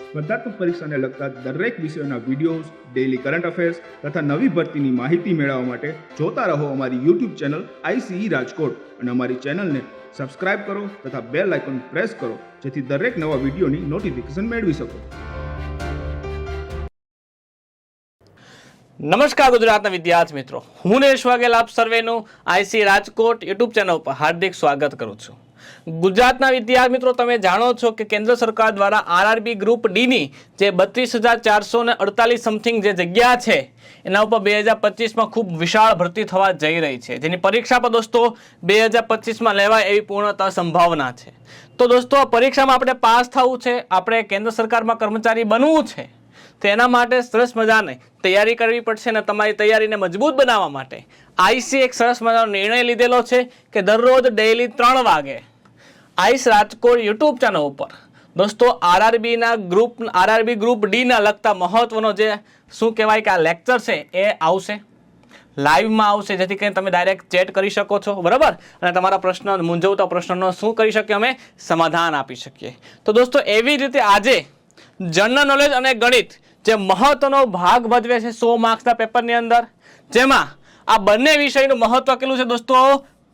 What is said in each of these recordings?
સ્પર્ધાત્મક પરીક્ષાને લગતા દરેક વિષયોના વિડીયોઝ, ડેઇલી કરંટ અફેર્સ તથા નવી ભરતીની માહિતી મેળવવા માટે જોતા રહો અમારી યુટ્યુબ ચેનલ ICE રાજકોટ અને અમારી ચેનલને સબસ્ક્રાઇબ કરો તથા બેલ આઇકોન પ્રેસ કરો જેથી દરેક નવા વિડીયોની નોટિફિકેશન મેળવી શકો. નમસ્કાર ગુજરાતના વિદ્યાર્થી મિત્રો, હું નેશ વાઘેલ આપ સર્વેનું ICE રાજકોટ યુટ્યુબ ચેનલ પર હાર્દિક સ્વાગત કરું છું. ગુજરાતના વિદ્યાર્થી મિત્રો, તમે જાણો છો કે કેન્દ્ર સરકાર દ્વારા RRB ગ્રુપ ડી ની જે 32,448 સમથિંગ જે જગ્યા છે એના ઉપર 2025માં ખૂબ વિશાળ ભરતી થવા જઈ રહી છે, જેની પરીક્ષા પણ દોસ્તો 2025માં લેવાય એવી પૂર્ણતઃ સંભાવના છે. તો દોસ્તો આ પરીક્ષામાં આપણે પાસ થવું છે, આપણે કેન્દ્ર સરકારમાં કર્મચારી બનવું છે, તો એના માટે સરસ મજાની તૈયારી કરવી પડશે અને તમારી તૈયારીને મજબૂત બનાવવા માટે ICE એક સરસ મજાનો નિર્ણય લીધેલો છે કે દરરોજ ડેઇલી 3 વાગે ICE રાજકોટ યુટ્યુબ ચેનલ ઉપર દોસ્તો RRB ગ્રુપ ડી ના લગતા મહત્વનો જે શું કહેવાય કે આ લેક્ચર છે એ આવશે, લાઈવમાં આવશે, જેથી કરીને તમે ડાયરેક્ટ ચેટ કરી શકો છો, બરાબર, અને તમારા પ્રશ્ન મૂંઝવતા પ્રશ્નોનો શું કરી શકીએ અમે સમાધાન આપી શકીએ. તો દોસ્તો એવી રીતે આજે જનરલ નોલેજ અને ગણિત જે મહત્વનો ભાગ ભજવે છે 100 માર્ક્સના પેપરની અંદર, જેમાં આ બંને વિષયનું મહત્વ કેટલું છે દોસ્તો?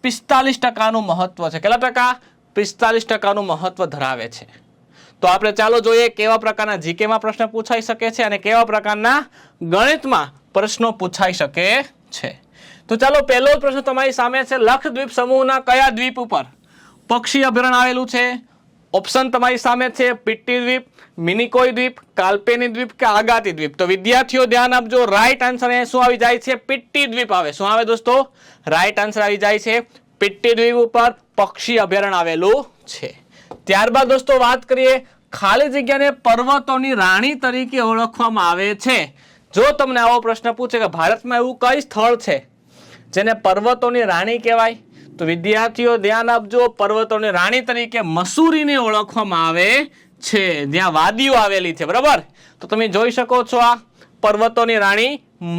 45%નું મહત્વ છે. કેટલા ટકા? 45%નું મહત્વ ધરાવે છે. તો આપણે ચાલો જોઈએ કેવા પ્રકારના જીકેમાં પ્રશ્ન પૂછાઈ શકે છે અને કેવા પ્રકારના ગણિતમાં પ્રશ્નો પૂછાઈ શકે છે. તો ચાલો પહેલો પ્રશ્ન તમારી સામે છે, લક્ષદ્વીપ સમૂહના કયા દ્વીપ ઉપર પક્ષી અભયારણ્ય આવેલું છે? ઓપ્શન તમારી સામે છે, પીટ્ટી દ્વીપ, મિનિકોય દ્વીપ, કાલ્પેની દ્વીપ કે આગાતી દ્વીપ. તો વિદ્યાર્થીઓ ધ્યાન આપજો, રાઈટ આન્સર અહીંયા શું આવી જાય છે? પીટ્ટી દ્વીપ આવે. શું આવે દોસ્તો? રાઈટ આન્સર આવી જાય છે પીટ્ટી દ્વીપ ઉપર પક્ષી અભયારણ્ય આવેલું છે. ત્યારબાદ દોસ્તો વાત કરીએ, ખાલી જગ્યાને પર્વતોની રાણી તરીકે ઓળખવામાં આવે છે. જો તમને આવો પ્રશ્ન પૂછે કે ભારતમાં એવું કઈ સ્થળ છે જેને પર્વતોની રાણી કહેવાય, તો વિદ્યાર્થીઓ ધ્યાન આપજો, પર્વતોની રાણી તરીકે મસૂરીને ઓળખવામાં આવે છે, જ્યાં વાદીઓ આવેલી છે, બરાબર. તો તમે જોઈ શકો છો આ પર્વતોની રાણી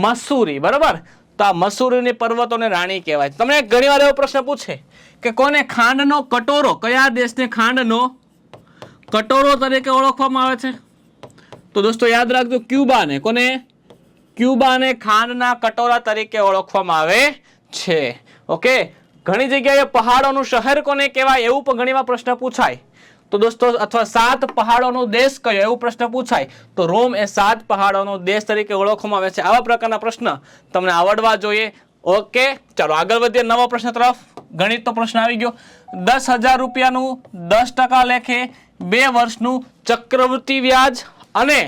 મસૂરી, બરાબર. તો આ મસૂરીની પર્વતોની રાણી કહેવાય. તમને ઘણીવાર એવો પ્રશ્ન પૂછે કે કોને ખાંડનો કટોરો, કયા દેશને ખાંડનો કટોરો તરીકે ઓળખવામાં આવે છે? તો દોસ્તો યાદ રાખજો, ક્યુબાને. કોને? ક્યુબાને ખાંડના કટોરા તરીકે ઓળખવામાં આવે છે. ઓકે. ઘણી જગ્યાએ પહાડોનું શહેર કોને કહેવાય એવું પણ ઘણીવાર પ્રશ્ન પૂછાય. તો દોસ્તો અથવા 7 પહાડોનો દેશ કયો એવું પ્રશ્ન પૂછાય, તો રોમ એ 7 પહાડોનો દેશ તરીકે ઓળખવામાં આવે છે. આવા પ્રકારના પ્રશ્ન તમને આવડવા જોઈએ. ઓકે, ચાલો આગળ વધીએ નવો પ્રશ્ન તરફ. ગણિતનો પ્રશ્ન આવી ગયો. 10,000 રૂપિયાનું 10% લેખે 2 વર્ષનું ચક્રવૃદ્ધિ વ્યાજ અને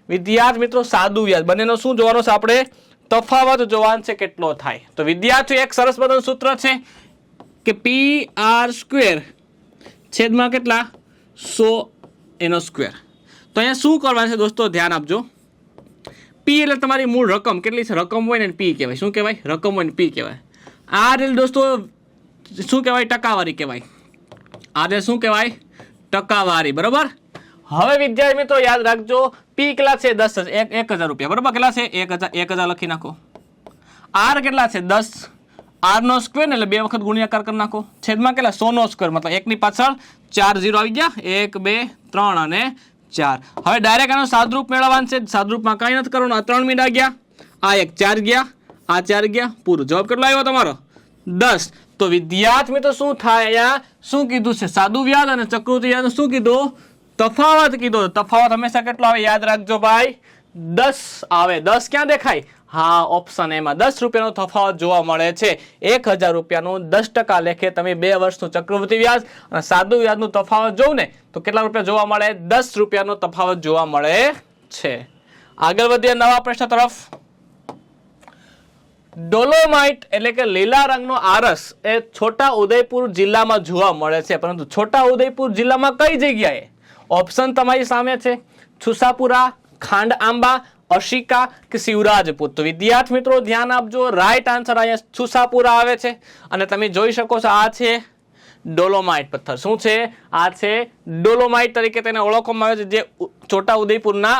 વિદ્યાર્થી મિત્રો સાદું વ્યાજ બંનેનો શું જોવાનો છે? આપણે તફાવત જોવાનો છે કેટલો થાય. તો વિદ્યાર્થીઓ એક સરસ મજાનું સૂત્ર છે કે PR² છેદમાં કેટલા? 100 એનો સ્ક્વેર. તો અહીંયા શું કરવાનું છે દોસ્તો? ધ્યાન આપજો. P એટલે તમારી મૂળ રકમ કેટલી છે? રકમ હોય ને P કહેવાય. શું કહેવાય? રકમ હોય ને P કહેવાય. R એટલે દોસ્તો શું કહેવાય? ટકાવારી કહેવાય. R એટલે શું કહેવાય? ટકાવારી, બરાબર. હવે વિદ્યાર્થી મિત્રો યાદ રાખજો, P કેટલા છે? 1,000 રૂપિયા, બરાબર. કેટલા છે? 1,000 લખી નાખો. R કેટલા છે? 10. R નો સ્ક્વેર એટલે 2 વખત ગુણ્યાકાર કરી નાખો. છેદમાં કેટલા? 100 નો સ્ક્વેર, મતલબ 1 ની પાછળ 4 0 આવી ગયા. 1 2 3 અને 4. હવે ડાયરેક્ટ આનો સાદરૂપ મેળવવાનું છે. સાદરૂપમાં કઈ નથી કરવાનું. આ 3 મીંડા ગયા, આ 1 4 ગયા, આ 4 ગયા, પૂરું. જવાબ કેટલો આવ્યો તમારો? 10. તો વિદ્યાર્થી મિત્રો શું થાય? અહીંયા શું કીધું છે? સાદું વ્યાજ અને ચક્રવૃદ્ધિ વ્યાજ શું કીધું? તફાવત કીધો. તફાવત હંમેશા કેટલો આવે? યાદ રાખજો ભાઈ, 10 આવે. 10 ક્યાં દેખાય? હા, ઓપ્શન એમાં 10 રૂપિયાનો તફાવત જોવા મળે છે. 1,000 રૂપિયાનું 10% લેખે તમે 2 વર્ષનું ચક્રવૃદ્ધિ વ્યાજ અને સાદું વ્યાજનું તફાવત જોઉં ને તો કેટલા રૂપિયા જોવા મળે? 10 રૂપિયાનો તફાવત જોવા મળે છે. આગળ વધીએ નવા પ્રશ્ન તરફ. ડોલોમાઇટ એટલે કે લીલા રંગનો આરસ એ છોટા ઉદયપુર જિલ્લામાં જોવા મળે છે, પરંતુ છોટા ઉદયપુર જિલ્લામાં કઈ જગ્યાએ? ઓપ્શન તમારી સામે છે, છુસાપુરા, ખાંડ આંબા, અશિકા કે શિવરાજપુર. તો વિદ્યાર્થી મિત્રો ધ્યાન આપજો, રાઈટ આન્સર અહીંયા છુસાપુરા આવે છે. અને તમે જોઈ શકો છો આ છે ડોલોમાઇટ પથ્થર. શું છે? આ છે ડોલોમાઇટ તરીકે તેને ઓળખવામાં આવે છે, જે છોટા ઉદયપુરના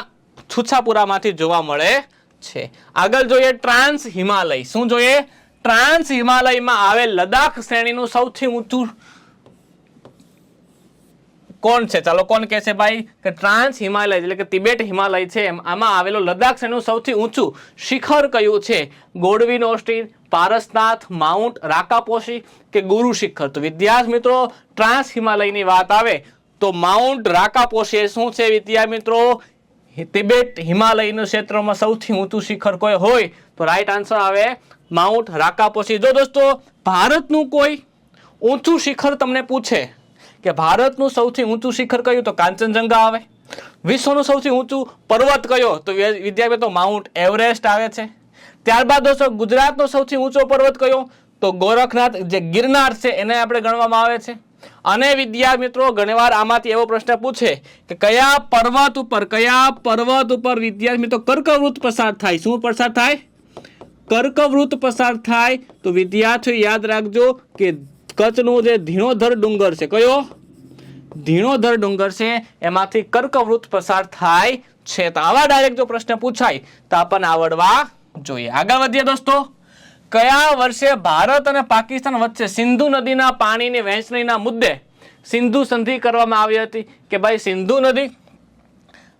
છુસાપુરામાંથી જોવા મળે છે. આગળ જોઈએ ટ્રાન્સ હિમાલય. શું જોઈએ? ટ્રાન્સ હિમાલયમાં આવેલ લદાખ શ્રેણીનું સૌથી ઊંચું કોણ છે? ચાલો કોણ કહે છે ભાઈ કે ટ્રાન્સ હિમાલય એટલે કે તિબેટ હિમાલય છે આમાં આવેલો લદ્દાખ શ્રેણીનું સૌથી ઊંચું શિખર કયું છે? ગોડવિન ઓસ્ટીન, પારસનાથ, માઉન્ટ રાકાપોશી કે ગુરુ શિખર? તો વિદ્યાર્થી મિત્રો ટ્રાન્સ હિમાલયની વાત આવે તો માઉન્ટ રાકાપોશી શું છે વિદ્યાર્થી મિત્રો? તિબેટ હિમાલયનું ક્ષેત્રમાં સૌથી ઊંચું શિખર કોઈ હોય તો રાઈટ આન્સર આવે માઉન્ટ રાકાપોશી. જો દોસ્તો ભારતનું કોઈ ઊંચું શિખર તમને પૂછે કે ભારતનું સૌથી ઊંચું શિખર કયું તો કાંચનજંગા આવે. વિશ્વનું સૌથી ઊંચું પર્વત કયો તો વિદ્યાર્થી તો માઉન્ટ એવરેસ્ટ આવે છે. ત્યારબાદ દોસ્તો ગુજરાતનો સૌથી ઊંચો પર્વત કયો તો ગોરખનાથ જે ગિરનાર છે એને આપણે ગણવામાં આવે છે. અને વિદ્યાર્થી મિત્રો ઘણીવાર આમાંથી એવો પ્રશ્ન પૂછે કે કયા પર્વત ઉપર વિદ્યાર્થી મિત્રો કર્કવૃત પસાર થાય? શું પસાર થાય? કર્કવૃત પસાર થાય. તો વિદ્યાર્થીઓ યાદ રાખજો કે કચ્છનું જે ધીણોધર ડુંગર છે, કયો? ધીણોધર ડુંગર છે, એમાંથી કર્કવૃત પસાર થાય છે. તો આવા ડાયરેક્ટ જો પ્રશ્ન પૂછાય તો આપણને આવડવા જોઈએ. આગળ વધીએ દોસ્તો. કયા વર્ષે ભારત અને પાકિસ્તાન વચ્ચે સિંધુ નદીના પાણીની વહેંચણીના મુદ્દે સિંધુ સંધિ કરવામાં આવી હતી? કે ભાઈ સિંધુ નદી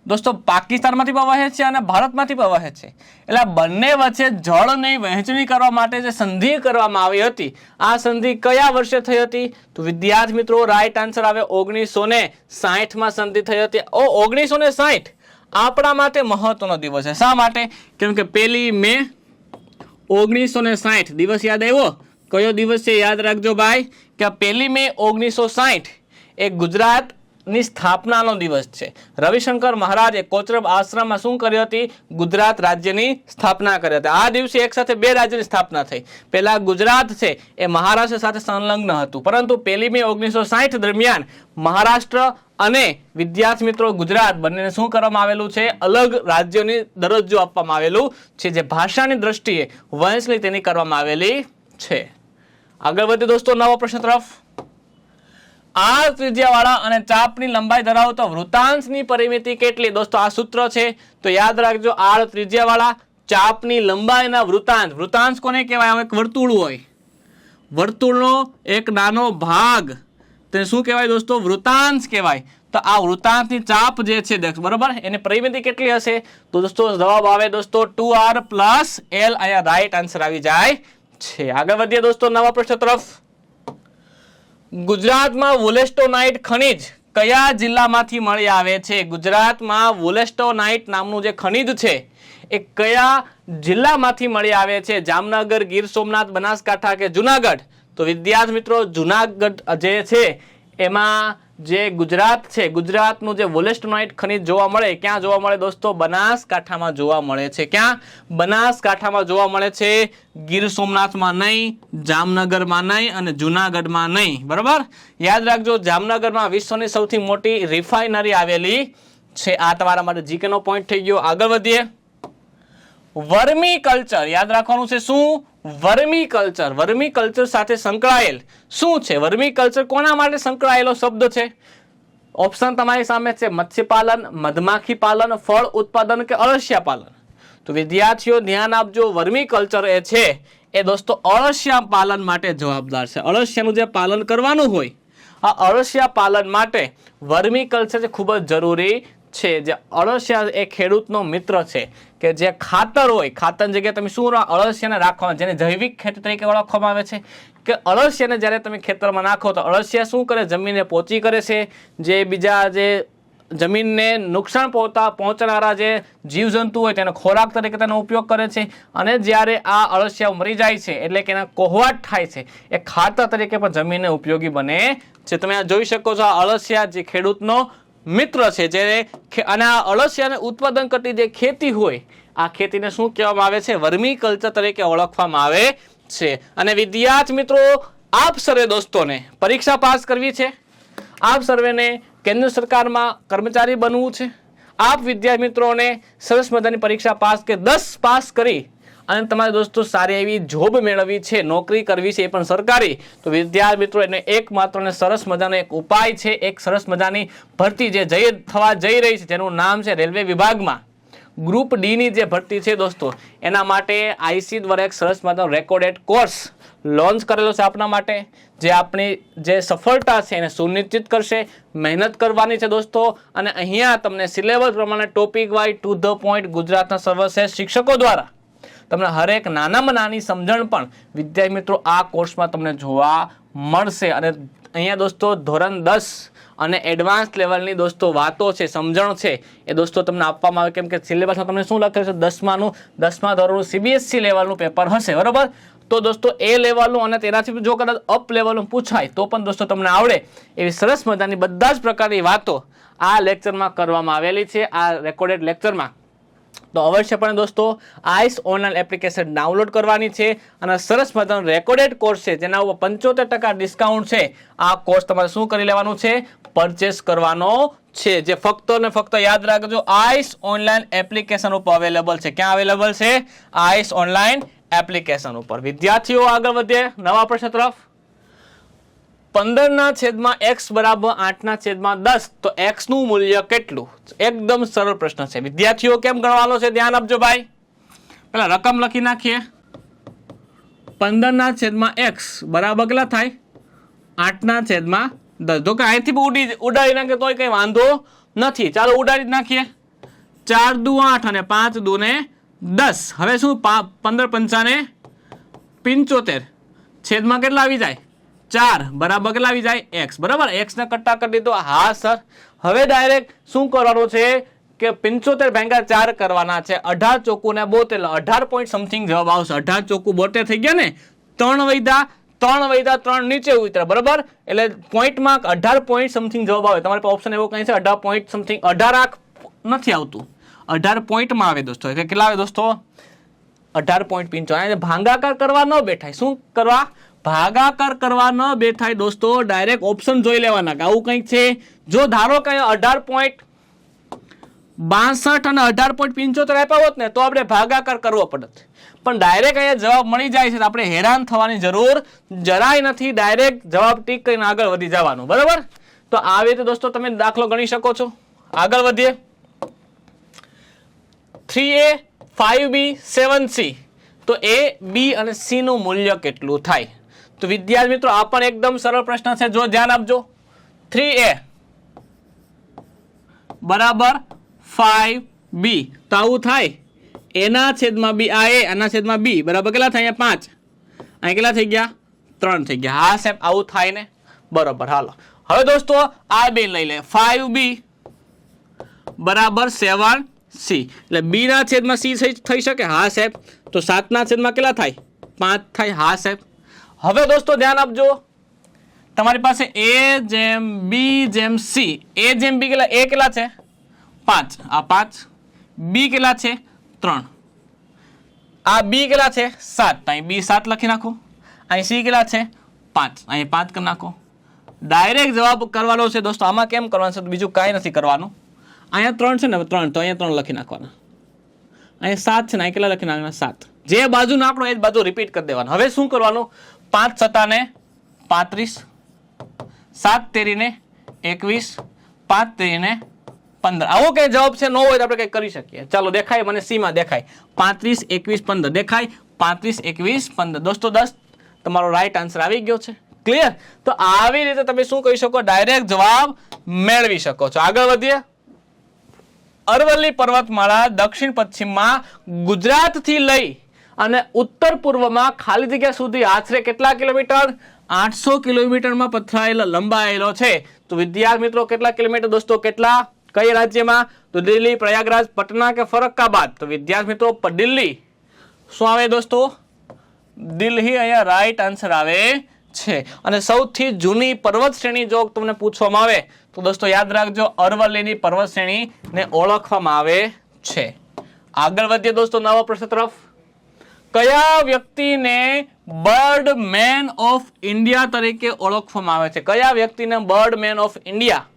દોસ્તો પાકિસ્તાનમાંથી પણ વહે છે અને ભારતમાંથી પણ વહે છે, એટલે બંને વચ્ચે જળની વહેંચણી કરવા માટે જે સંધિ કરવામાં આવી હતી આ સંધિ કયા વર્ષે થઈ હતી? તો વિદ્યાર્થી મિત્રો રાઈટ આન્સર આવે 1960માં સંધિ થઈ હતી. 1960 આપણા માટે મહત્વનો દિવસ છે. શા માટે? કેમ કે 1 મે 1960 દિવસ યાદ આવ્યો? કયો દિવસ છે યાદ રાખજો ભાઈ કે 1 મે 1960 એ ગુજરાતની સ્થાપનાનો દિવસ છે. રવિશંકર મહારાજે કોચરબ આશ્રમમાં શું કરી હતી? ગુજરાત રાજ્યની સ્થાપના કરી હતી. આ દિવસે એક સાથે બે રાજ્યની સ્થાપના થઈ. પહેલા ગુજરાત છે એ મહારાષ્ટ્ર સાથે સંલગ્ન હતું, પરંતુ 1 મે 1960 દરમિયાન મહારાષ્ટ્ર અને વિદ્યાર્થી મિત્રો ગુજરાત બંનેને શું કરવામાં આવેલું છે? અલગ રાજ્યોની દરજ્જો આપવામાં આવેલું છે, જે ભાષાની દ્રષ્ટિએ વંશની તેની કરવામાં આવેલી છે. આગળ વધીએ દોસ્તો નવા પ્રશ્ન તરફ. આર ત્રિજ્યાવાળા અને ચાપની લંબાઈ ધરાવતો વૃતાંશની પરિમિતિ કેટલી? દોસ્તો આ સૂત્ર છે તો યાદ રાખજો. આર ત્રિજ્યાવાળા ચાપની લંબાઈના વૃતાંશ. વૃતાંશ કોને કહેવાય? એક વર્તુળ હોય, વર્તુળનો એક નાનો ભાગ તેને શું કહેવાય દોસ્તો? વૃતાંશ કહેવાય. તો આ વૃતાંશની ચાપ જે છે બરોબર એની પરિમિતિ કેટલી હશે? તો દોસ્તો જવાબ આવે દોસ્તો 2r + l. અહીંયા રાઈટ આન્સર આવી જાય છે. આગળ વધીએ દોસ્તો નવા પ્રશ્ન તરફ. ગુજરાતમાં વુલેસ્ટોનાઇટ ખનિજ કયા જિલ્લામાંથી મળી આવે છે? ગુજરાતમાં વુલેસ્ટોનાઇટ નામનું જે ખનિજ છે એ કયા જિલ્લામાંથી મળી આવે છે? જામનગર, ગીર સોમનાથ, બનાસકાંઠા કે જુનાગઢ? તો વિદ્યાર્થી મિત્રો જુનાગઢ જે છે એમાં જે ગુજરાત છે, ગુજરાતનું જે વુલેસ્ટોનાઇટ ખનિજ જોવા મળે ક્યાં જોવા મળે દોસ્તો? બનાસકાંઠામાં જોવા મળે છે. ક્યાં? બનાસકાંઠામાં જોવા મળે છે. ગીર સોમનાથમાં નહીં, જામનગરમાં નહીં અને જુનાગઢમાં નહીં. બરાબર યાદ રાખજો. જામનગરમાં વિશ્વની સૌથી મોટી રિફાઇનરી આવેલી છે. આ તમારા માટે જીકેનો પોઈન્ટ થઈ ગયો. આગળ વધીએ. વર્મી કલ્ચર યાદ રાખવાનું છે. શું? Vermi culture. વર્મી કલ્ચર સાથે સંકળાયેલ શું છે? વર્મી કલ્ચર કોના માટે સંકળાયેલો શબ્દ છે? ઓપ્શન તમારી સામે છે. મત્સ્યપાલન, મધમાખી પાલન, ફળ ઉત્પાદન કે અળસિયા પાલન? તો વિદ્યાર્થીઓ ધ્યાન આપજો. વર્મી કલ્ચર એ છે એ દોસ્તો અળસિયા પાલન માટે જવાબદાર છે. અળસિયાનું જે પાલન કરવાનું હોય આ અળસિયા પાલન માટે વર્મી કલ્ચર ખૂબ જ જરૂરી છે. જે અળસિયા એ ખેડૂતનો મિત્ર છે કે જે ખાતર હોય, ખાતરની જગ્યાએ તમે શું અળસિયાને રાખવા, જેને જૈવિક ખેતી તરીકે ઓળખવામાં આવે છે કે અળસિયાને જ્યારે તમે ખેતરમાં નાખો તો અળસિયા શું કરે? જમીનને પોચી કરે છે. જે બીજા જે જમીનને નુકસાન પહોંચનારા જે જીવજંતુ હોય તેનો ખોરાક તરીકે તેનો ઉપયોગ કરે છે. અને જ્યારે આ અળસિયા મરી જાય છે એટલે કે એના કોહવાટ થાય છે એ ખાતર તરીકે પણ જમીનને ઉપયોગી બને છે. તમે આ જોઈ શકો છો. આ અળસિયા જે ખેડૂતનો મિત્ર છે, જ્યારે અને આ અળસિયાને ઉત્પાદન કરતી જે ખેતી હોય આ ખેતીને શું કહેવામાં આવે છે? વર્મી કલ્ચર તરીકે ઓળખવામાં આવે છે. અને વિદ્યાર્થી મિત્રો આપ સર્વે દોસ્તોને પરીક્ષા પાસ કરવી છે, આપ સર્વેને કેન્દ્ર સરકારમાં કર્મચારી બનવું છે, આપ વિદ્યાર્થી મિત્રોને સરસ મજાની પરીક્ષા પાસ કે 10 પાસ કરી અને તમારે દોસ્તો સારી એવી જોબ મેળવવી છે, નોકરી કરવી છે એ પણ સરકારી, તો વિદ્યાર્થી મિત્રો એને એકમાત્ર ને સરસ મજાનો એક ઉપાય છે. એક સરસ મજાની ભરતી જે થવા જઈ રહી છે જેનું નામ છે રેલવે વિભાગમાં ગ્રુપ ડી ની જે ભરતી છે દોસ્તો, એના માટે આઈસી દ્વારા એક સરસ મજાનો રેકોર્ડેડ કોર્સ લોન્ચ કરેલો છે આપના માટે, જે આપણી જે સફળતા છે એને સુનિશ્ચિત કરશે. મહેનત કરવાની છે દોસ્તો. અને અહીંયા તમને સિલેબસ પ્રમાણે topic wise to the point ગુજરાતના સર્વશ્રેષ્ઠ શિક્ષકો દ્વારા તમને હરેક નાનામાં નાની સમજણ પણ વિદ્યાર્થી મિત્રો આ કોર્સમાં તમને જોવા મળશે. અને અહીંયા દોસ્તો ધોરણ 10 અને એડવાન્સ લેવલની દોસ્તો વાતો છે, સમજણ છે એ દોસ્તો તમને આપવામાં આવે. કેમ કે સિલેબસમાં તમને શું લખેલું છે, 10મા ધોરણનું CBSE લેવલનું પેપર હશે, બરાબર. તો દોસ્તો એ લેવલનું અને તેનાથી જો કદાચ અપ લેવલનું પૂછાય તો પણ દોસ્તો તમને આવડે એવી સરસ મજાની બધા જ પ્રકારની વાતો આ લેક્ચરમાં કરવામાં આવેલી છે, આ રેકોર્ડેડ લેક્ચરમાં. તો અવશ્યપણે દોસ્તો આઈસ ઓનલાઈન એપ્લિકેશન ડાઉનલોડ કરવાની છે અને સરસ મજાનો રેકોર્ડેડ કોર્સ છે જેના ઉપર 75% ડિસ્કાઉન્ટ છે. આ કોર્સ તમારે શું કરી લેવાનું છે, પરચેસ કરવાનો છે, જે ફક્ત ને ફક્ત યાદ રાખજો આઈસ ઓનલાઈન એપ્લિકેશન ઉપર અવેલેબલ છે. ક્યાં અવેલેબલ છે? આઈસ ઓનલાઈન એપ્લિકેશન ઉપર. વિદ્યાર્થીઓ આગળ વધીએ નવા પ્રશ્ન તરફ. 15/x બરાબર 8/10 તો x નું મૂલ્ય કેટલું? એકદમ સરળ પ્રશ્ન છે. વિદ્યાર્થીઓ કેમ ગણવાનો છે ધ્યાન આપજો ભાઈ. પેલા રકમ લખી નાખીએ. 15/x બરાબર કેટલા થાય? 8/10. તો કે અહીંથી ઉડાડી નાખે તોય કઈ વાંધો નથી. ચાલો ઉડાડી નાખીએ. 4 દુ 8 અને 5 દુ ને 10. હવે શું 15 પંચાને 75 છેદમાં કેટલા આવી જાય? 4 બરાબર કેટલા આવી જાય? x બરાબર. x ને કટ્ટા કરી દીધો. હા સર. હવે ડાયરેક્ટ શું કરવાનું છે કે 75 ભાગ્યા 4 કરવાના છે. 18 ચોકુ ને 72 18 પોઈન્ટ સમથિંગ જવાબ આવશે. 18 ચોકુ 72 થઈ ગયા ને. 3 વૈધા 3 નીચે ઉતર્યા બરાબર. એટલે પોઈન્ટમાં 18 પોઈન્ટ સમથિંગ જવાબ આવે. તમારી પાસે ઓપ્શન એવો કઈ છે 18 પોઈન્ટ સમથિંગ. 18 નથી આવતું, 18 પોઈન્ટમાં આવે દોસ્તો. એટલે કેટલા આવે દોસ્તો? 18.95. ભાગાકાર કરવા ન બેઠાય. શું કરવા? ભાગાકાર કરવા ન બેઠાય દોસ્તો. ડાયરેક્ટ ઓપ્શન જોઈ લેવાના કે આવું કંઈક છે. જો ધારો કે 18.62 અને 18.75 આપ્યા હોત ને તો આપણે ભાગાકાર કરવો પડત. પણ ડાયરેક્ટ અહીંયા જવાબ મળી જાય છે તો આપણે હેરાન થવાની જરૂર જરાય નથી. ડાયરેક્ટ જવાબ ટીક કરીને આગળ વધી જવાનું, બરાબર. તો આવી રીતે દોસ્તો તમે દાખલો ગણી શકો છો. આગળ વધીએ. 3a 5b 7c તો a b અને c નું મૂલ્ય કેટલું થાય? તો વિદ્યાર્થી મિત્રો આ પણ એકદમ સરળ પ્રશ્ન છે. જો ધ્યાન આપજો. 3a બરાબર 5b તો આવું થાય a ના છેદમાં b. આ a આના છેદમાં b બરાબર કેટલા થાય? 5. અહીં કેટલા થઈ ગયા? 3 થઈ ગયા. હા સાહેબ આવું થાય ને, બરાબર. હાલો હવે દોસ્તો આ બે લઈ લે. 5b બરાબર 7c એટલે b ના છેદમાં c થઈ શકે? હા સાહેબ. તો 7 ના છેદમાં કેટલા થાય? 5 થાય. હા સાહેબ. હવે દોસ્તો ધ્યાન આપજો. તમારી પાસે a જેમ b જેમ c. a જેમ b કેટલા? a કેટલા છે? 5. આ 5. b કેટલા છે? 3. આ b કેટલા છે? 7. અહીં b 7 લખી નાખો. અહીં c કેટલા છે? 5. અહીં 5 કરી નાખો. ડાયરેક્ટ જવાબ કરવાનો છે દોસ્તો. આમાં કેમ કરવાનું છે? બીજું કાંઈ નથી કરવાનું. અહીંયા 3 છે ને, 3 તો અહીંયા 3 લખી નાખવાના. અહીંયા 7 છે ને, અહીં કેટલા લખી નાખવાના? 7. જે બાજુ નાખો એ જ બાજુ રિપીટ કરી દેવાનું. હવે શું કરવાનું? 5 7 ને 35, 7 તેરી ને 21, 5 તેરી ને 15. આવો કઈ જવાબ છે ન હોય તો આપણે કઈ કરી શકીએ. ચાલો દેખાય મને સી માં દેખાય 35 21 15 દેખાય 35 21 15. દોસ્તો 10 તમારો રાઈટ આન્સર આવી ગયો છે. ક્લિયર? તો આવી રીતે તમે શું કહી શકો? ડાયરેક્ટ જવાબ મેળવી શકો છો. આગળ વધીએ. અરવલ્લી પર્વતમાળા દક્ષિણ પશ્ચિમમાં ગુજરાતથી લઈ અને ઉત્તર પૂર્વમાં ખાલી જગ્યા સુધી આશરે કેટલા કિલોમીટર? 800 કિલોમીટરમાં પથરાયેલો લંબાયેલો છે. તો વિદ્યાર્થી મિત્રો કેટલા કિલોમીટર દોસ્તો? કેટલા? કઈ રાજ્યમાં? તો દિલ્હી, પ્રયાગરાજ, પટના કે ફરક્કાબાદ? તો વિદ્યાર્થી મિત્રો દિલ્હી. શું આવે દોસ્તો? દિલ્હી અહીંયા રાઈટ આન્સર આવે છે. અને સૌથી જૂની પર્વત શ્રેણી જો તમને પૂછવામાં આવે તો દોસ્તો યાદ રાખજો અરવલ્લીની પર્વત શ્રેણીને ઓળખવામાં આવે છે. આગળ વધીએ દોસ્તો નવા પ્રશ્ન તરફ. કયા વ્યક્તિને બર્ડ મેન ઓફ ઇન્ડિયા તરીકે ઓળખવામાં આવે છે? કયા વ્યક્તિને બર્ડ મેન ઓફ ઇન્ડિયા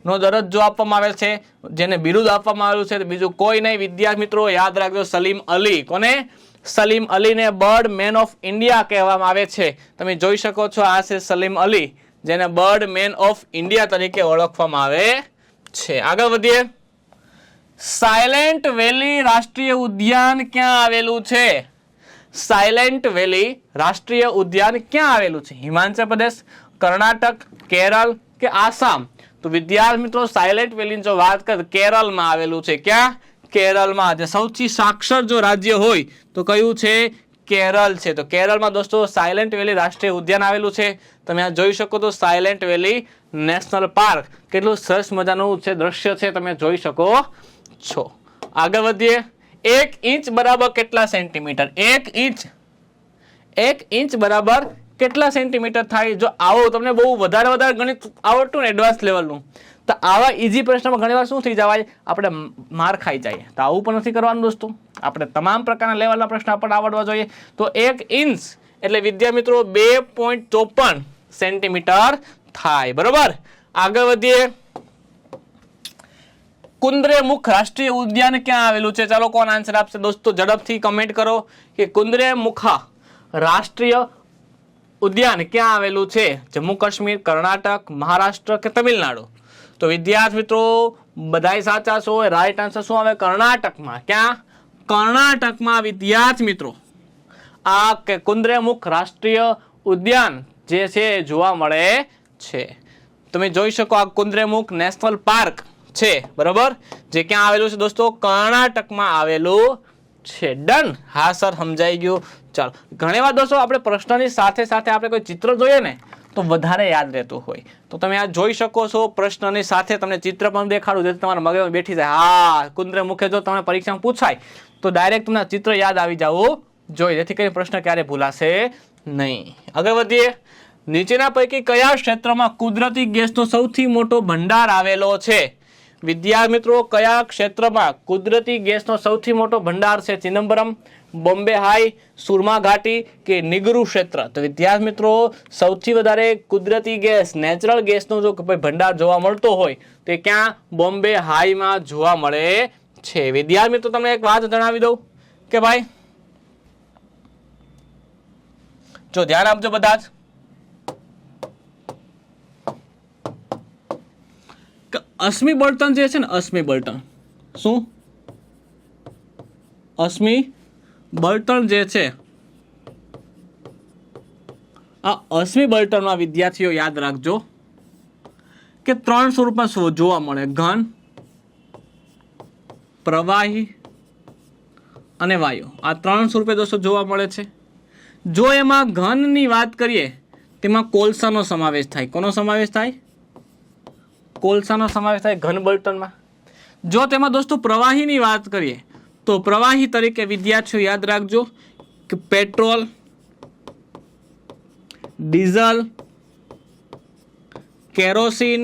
નો દરજ્જો આપવામાં આવેલ છે, જેને બિરુદ આપવામાં આવેલું છે? બીજું કોઈ નહીં વિદ્યાર્થી મિત્રો યાદ રાખજો સલીમ અલી. કોને? સલીમ અલીને બર્ડ મેન ઓફ ઇન્ડિયા કહેવામાં આવે છે. તમે જોઈ શકો છો આ છે સલીમ અલી જેને બર્ડ મેન ઓફ ઇન્ડિયા તરીકે ઓળખવામાં આવે છે. આગળ વધીએ. સાયલેન્ટ વેલી રાષ્ટ્રીય ઉદ્યાન ક્યાં આવેલું છે? સાયલેન્ટ વેલી રાષ્ટ્રીય ઉદ્યાન ક્યાં આવેલું છે? હિમાચલ પ્રદેશ, કર્ણાટક, કેરળ કે આસામ? તો વિદ્યાર્થી મિત્રો સાયલેન્ટ વેલીની જો વાત કરીએ તો કેરળમાં આવેલું છે. ક્યાં? કેરળમાં. જે સૌથી સાક્ષર જો રાજ્ય હોય તો કયું છે? કેરળ છે. તો કેરળમાં દોસ્તો સાયલેન્ટ વેલી રાષ્ટ્રીય ઉદ્યાન આવેલું છે. તમે આ જોઈ શકો તો સાયલેન્ટ વેલી નેશનલ પાર્ક. કેટલું સરસ મજાનું છે દ્રશ્ય છે, તમે જોઈ શકો છો. આગળ વધીએ. 1 ઇંચ બરાબર કેટલા સેન્ટીમીટર? 1 ઇંચ બરાબર કેટલા સેન્ટીમીટર થાય? જો આવો તમને બહુ વધારે ગણિત આવડતું ને એડવાન્સ લેવલનું, તો આવા ઈઝી પ્રશ્નમાં ઘણીવાર શું થઈ જવાય? આપણે માર ખાઈ જઈએ. તો આવું પણ નથી કરવાનું દોસ્તો. આપણે તમામ પ્રકારના લેવલના પ્રશ્ન આપણને આવડવા જોઈએ. તો 1 ઇંચ એટલે વિદ્યાર્થી મિત્રો 2.54 સેન્ટીમીટર થાય. બરોબર. આગળ વધીએ. કુદ્રેમુખ રાષ્ટ્રીય ઉદ્યાન ક્યાં આવેલું છે? ચાલો કોણ આન્સર આપશે દોસ્તો? ઝડપથી કમેન્ટ કરો કે કુદ્રેમુખા રાષ્ટ્રીય ઉદ્યાન ક્યાં આવેલું છે? જમ્મુ કાશ્મીર, કર્ણાટક, મહારાષ્ટ્ર કે તમિલનાડુ? તો વિદ્યાર્થી મિત્રો બધાય સાચા છો. રાઈટ આન્સર શું આવે? કર્ણાટકમાં. ક્યાં? કર્ણાટકમાં વિદ્યાર્થી મિત્રો આ કુદ્રેમુખ રાષ્ટ્રીય ઉદ્યાન જે છે જોવા મળે છે. તમે જોઈ શકો આ કુદ્રેમુખ નેશનલ પાર્ક છે. બરોબર. જે ક્યાં આવેલું છે દોસ્તો? કર્ણાટકમાં આવેલું છે. ડન. હા સર, સમજાઈ ગયું. ચાલો. ઘણી વાર દોસ્તો આપણે પ્રશ્નની સાથે સાથે આપણે કોઈ ચિત્ર જોઈએ ને તો વધારે યાદ રહેતું હોય. તો તમે આ જોઈ શકો છો. પ્રશ્નની સાથે તમને ચિત્ર પણ દેખાડું જેથી તમારા મગજમાં બેઠી જાય. હા, કુદ્રેમુખે જો તમને પરીક્ષામાં પૂછાય તો ડાયરેક્ટ તમને ચિત્ર યાદ આવી જવું જોઈએ, જેથી કરીને પ્રશ્ન ક્યારે ભૂલાશે નહીં. આગળ વધીએ. નીચેના પૈકી કયા ક્ષેત્રમાં કુદરતી ગેસનો સૌથી મોટો ભંડાર આવેલો છે? વિદ્યાર્થી મિત્રો કયા ક્ષેત્રમાં કુદરતી ગેસનો સૌથી મોટો ભંડાર છે? ચિદમ્બરમ, બોમ્બે હાઈ, સુરમા ઘાટી કે નિગરુ ક્ષેત્ર? તો વિદ્યાર્થી મિત્રો સૌથી વધારે કુદરતી ગેસ, નેચરલ ગેસનો જો ભંડાર જોવા મળતો હોય તે ક્યાં? બોમ્બે હાઈમાં જોવા મળે છે. વિદ્યાર્થી મિત્રો તમને એક વાત જણાવી દઉં કે ભાઈ જો ધ્યાન આપજો બધા જ. અશ્મિ બળતણ જે છે ને, અશ્મિ બળતણ શું? અશ્મિ બળતણ જે છે આ અશ્મિ બળતણમાં વિદ્યાર્થીઓ યાદ રાખજો કે 3 સ્વરૂપમાં જોવા મળે: ઘન, પ્રવાહી અને વાયુ. આ 3 સ્વરૂપે દોસ્તો જોવા મળે છે. જો એમાં ઘનની વાત કરીએ તેમાં કોલસાનો સમાવેશ થાય. કોનો સમાવેશ થાય? કોલસાનો સમાવેશ થાય ઘન બળતણમાં. જો તેમાં દોસ્તો પ્રવાહીની વાત કરીએ તો પ્રવાહી તરીકે વિદ્યાર્થીઓ યાદ રાખજો કે પેટ્રોલ, ડીઝલ, કેરોસીન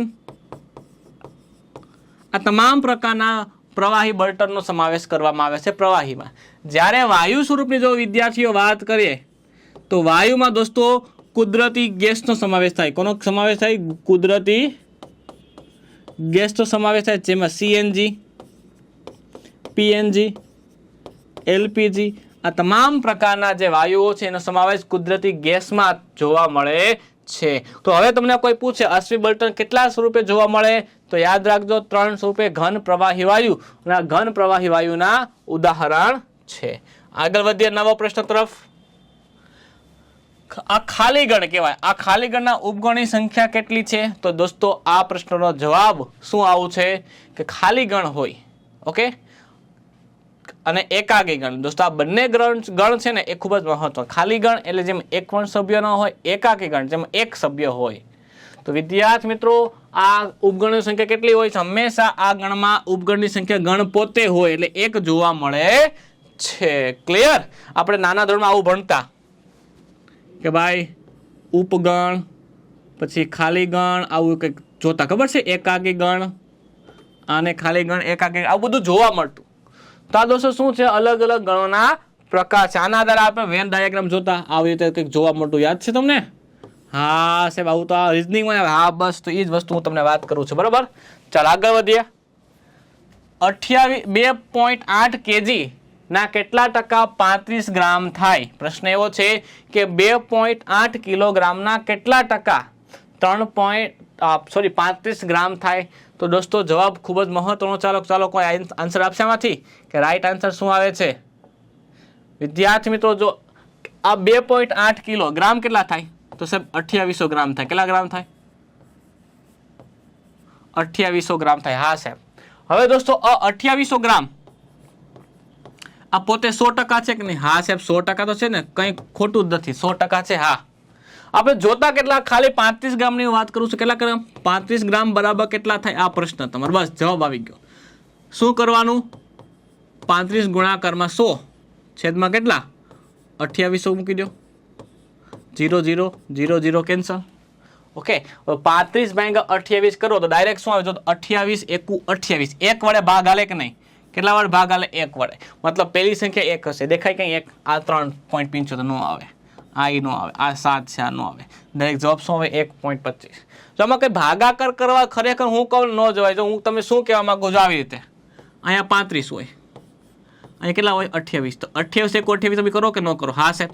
આ તમામ પ્રકારના પ્રવાહી બળતણનો સમાવેશ કરવામાં આવે છે પ્રવાહીમાં. જ્યારે વાયુ સ્વરૂપની જો વિદ્યાર્થીઓ વાત કરીએ તો વાયુમાં દોસ્તો કુદરતી ગેસનો સમાવેશ થાય. કોનો સમાવેશ થાય? કુદરતી ગેસનો સમાવેશ થાય, જેમાં સીએનજી, પીએનજી, એલપીજી આ તમામ પ્રકારના જે વાયુઓ છે એનો સમાવેશ કુદરતી ગેસમાં જોવા મળે છે. તો હવે તમને કોઈ પૂછે અશ્મિ બળતણ કેટલા સ્વરૂપે જોવા મળે તો યાદ રાખજો 3 સ્વરૂપે: ઘન, પ્રવાહી, વાયુ. અને આ ઘન પ્રવાહી વાયુના ઉદાહરણ છે. આગળ વધીએ નવો પ્રશ્ન તરફ. આ ખાલી ગણ કહેવાય. આ ખાલી ગણના ઉપગણની સંખ્યા કેટલી છે? તો દોસ્તો આ પ્રશ્નનો જવાબ શું આવું છે કે ખાલી ગણ હોય, ઓકે, અને એકાકી ગણ. દોસ્તો આ બંને ગણ છે ને એ ખૂબ જ મહત્વ. ખાલી ગણ એટલે જેમ એક પણ સભ્ય ન હોય, એકાકી ગણ જેમ એક સભ્ય હોય. તો વિદ્યાર્થી મિત્રો આ ઉપગણની સંખ્યા કેટલી હોય છે? હંમેશા આ ગણમાં ઉપગણની સંખ્યા ગણ પોતે હોય એટલે એક જોવા મળે છે. ક્લિયર? આપણે નાના ધોરણમાં આવું ભણતા કે ભાઈ ઉપગણ પછી ખાલી ગણ આવું કંઈક જોતા, ખબર છે? એકાકી ગણ અને ખાલી ગણ, એકાકી, આવું બધું જોવા મળતું. તો આ દોસ્તો શું છે? અલગ અલગ ગણોના પ્રકાર છે. આના આધારે આપણે વેન ડાયાગ્રામ જોતા આવી રીતે કંઈક જોવા મળતું. યાદ છે તમને? હા સાહેબ, આવું તો આ રિઝનિંગમાં. હા બસ, તો એ જ વસ્તુ હું તમને વાત કરું છું. બરાબર. ચાલ આગળ વધીએ. 2.8 kg ના કેટલા ટકા 35 ગ્રામ થાય? પ્રશ્ન એવો છે કે 2.8 કિલોગ્રામના કેટલા ટકા 35 ગ્રામ થાય? તો દોસ્તો જવાબ ખૂબ જ મહત્વનો. ચાલો કોઈ આન્સર આપશે આમાંથી કે રાઈટ આન્સર શું આવે છે? વિદ્યાર્થી મિત્રો જો આ 2.8 કિલો ગ્રામ કેટલા થાય? તો સાહેબ 2800 ગ્રામ થાય. કેટલા ગ્રામ થાય? 2800 ગ્રામ થાય. હા સાહેબ. હવે દોસ્તો 2800 ગ્રામ આ પોતે 100% છે કે નહીં? હા સાહેબ 100% તો છે ને, કંઈ ખોટું જ નથી, 100% છે. હા, આપણે જોતા કેટલા, ખાલી 35 ગ્રામની વાત કરું છું. કેટલા ગ્રામ? 35 ગ્રામ બરાબર કેટલા થાય? આ પ્રશ્ન તમારો, બસ જવાબ આવી ગયો. શું કરવાનું? 35 ગુણાકારમાં 100 છેદમાં કેટલા? 2800 મૂકી દો. 0 0 0 0 કેન્સલ. ઓકે, 35 ભાગ્યા 28 કરો તો ડાયરેક્ટ શું આવે? જો 28 એકુ 28, એક વડે ભાગ હાલે કે નહીં? કેટલા વડે ભાગ હાલે? એક વડે. મતલબ પહેલી સંખ્યા એક હશે. દેખાય કંઈ એક? આ 3.75 નો આવે, આ ઈ નો આવે, આ 7 છે, આ નો આવે. ડાયરેક્ટ જવાબ શું આવે? 1.25. જો આમાં કંઈ ભાગાકાર કરવા ખરેખર હું કહું ન જવાય. જો હું તમે શું કહેવા માંગુ છો આવી રીતે, અહીંયા 35 હોય, અહીંયા કેટલા હોય? 28. તો 28 એકુ 28 તમે કરો કે ન કરો? હા સાહેબ.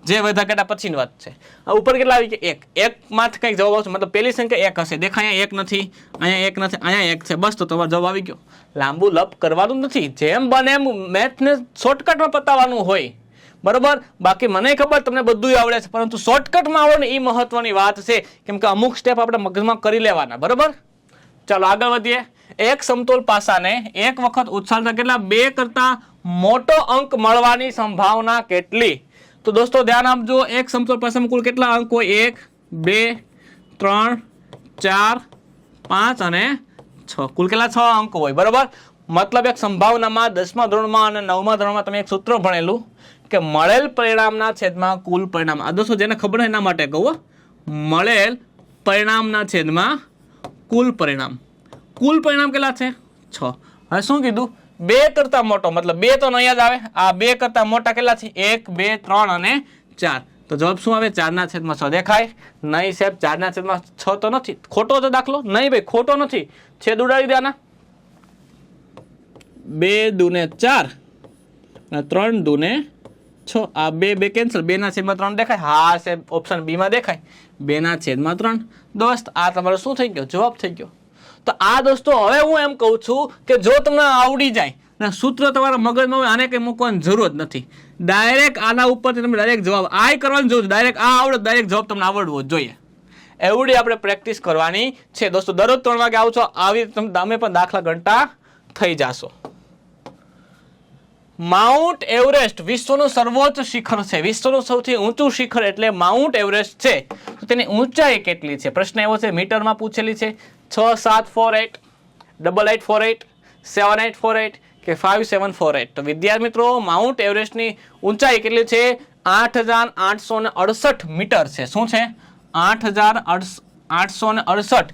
જે વધા કેટલા પછીની વાત છે. ઉપર કેટલા આવી ગયા? એક માંથી કંઈક જવાબ આવશે. મતલબ પહેલી સંખ્યા એક હશે. દેખાય અહીંયા એક નથી, અહીંયા એક નથી, અહીંયા એક છે. બસ તો તમારો જવાબ આવી ગયો. લાંબુ લપ કરવાનું નથી, જેમ બને એમ મેથને શોર્ટકટમાં પતાવવાનું હોય, બરોબર. બાકી મને ખબર તમને બધું આવડે છે, પરંતુ શોર્ટકટમાં આવડે ને એ મહત્વની વાત છે, કેમ કે અમુક સ્ટેપ આપણે મગજમાં કરી લેવાના, બરોબર. ચાલો આગળ વધીએ. એક સમતોલ પાસાને એક વખત ઉછાળતા કેટલા 2 કરતા મોટો અંક મળવાની સંભાવના કેટલી? તો દોસ્તો ધ્યાન આપજો, એક સમતોલ પાસામાં કુલ કેટલા અંક હોય? 1 2 3 4 5 અને 6. કુલ કેટલા? 6 અંક હોય, બરોબર. મતલબ એક સંભાવનામાં 10મા ધોરણમાં અને 9મા ધોરણમાં તમે એક સૂત્ર ભણેલું કે મળેલ પરિણામના છેદમાં કુલ પરિણામ. આ દોસ્તો જેને ખબર એના માટે કહું, મળેલ પરિણામના છેદમાં કુલ પરિણામ. કુલ પરિણામ કેટલા છે? 6. હવે શું કીધું? 2 કરતા મોટો, મતલબ 2 તો નહીં જ આવે. આ 2 કરતા મોટા કેટલા છે? 1 2 3 અને 4. તો જવાબ શું આવે? 4/6. દેખાય નહીં સાહેબ? 4/6 તો નથી. ખોટો તો દાખલો નહીં ભાઈ, ખોટો નથી. છેદ ઉડાડી દેવાના. 2 દુને 4 અને 3 દુને 6. આ 2 કેન્સલ. 2/3 દેખાય? હા સાહેબ, ઓપ્શન બી માં દેખાય. 2/3. દોસ્ત આ તમારો શું થઈ ગયો? જવાબ થઈ ગયો. તો આ દોસ્તો હવે હું એમ કહું છું કે જો તમને આવડી જાય ને સૂત્ર તમારા મગજમાં હોય, આને કંઈ મૂકવાની જરૂર જ નથી. ડાયરેક્ટ આના ઉપરથી તમે ડાયરેક્ટ જવાબ આ કરવાની જરૂર. ડાયરેક્ટ આ આવડે, ડાયરેક્ટ જવાબ તમને આવડવો જોઈએ. એવડી આપણે પ્રેક્ટિસ કરવાની છે દોસ્તો. દરરોજ 3 વાગે આવશો, આવી તમે પણ દાખલા ગણતા થઈ જાશો. માઉન્ટ એવરેસ્ટ વિશ્વનું સર્વોચ્ચ શિખર છે. વિશ્વનું સૌથી ઊંચું શિખર એટલે માઉન્ટ એવરેસ્ટ છે. તો તેની ઊંચાઈ કેટલી છે? પ્રશ્ન એવો છે, મીટરમાં પૂછેલી છે. 6 7 4 8 8 8 4 8 7 8 4 8 કે 5 7 4 8. તો વિદ્યાર્થી મિત્રો, માઉન્ટ એવરેસ્ટની ઊંચાઈ કેટલી છે? 8868 મીટર છે. શું છે? 8868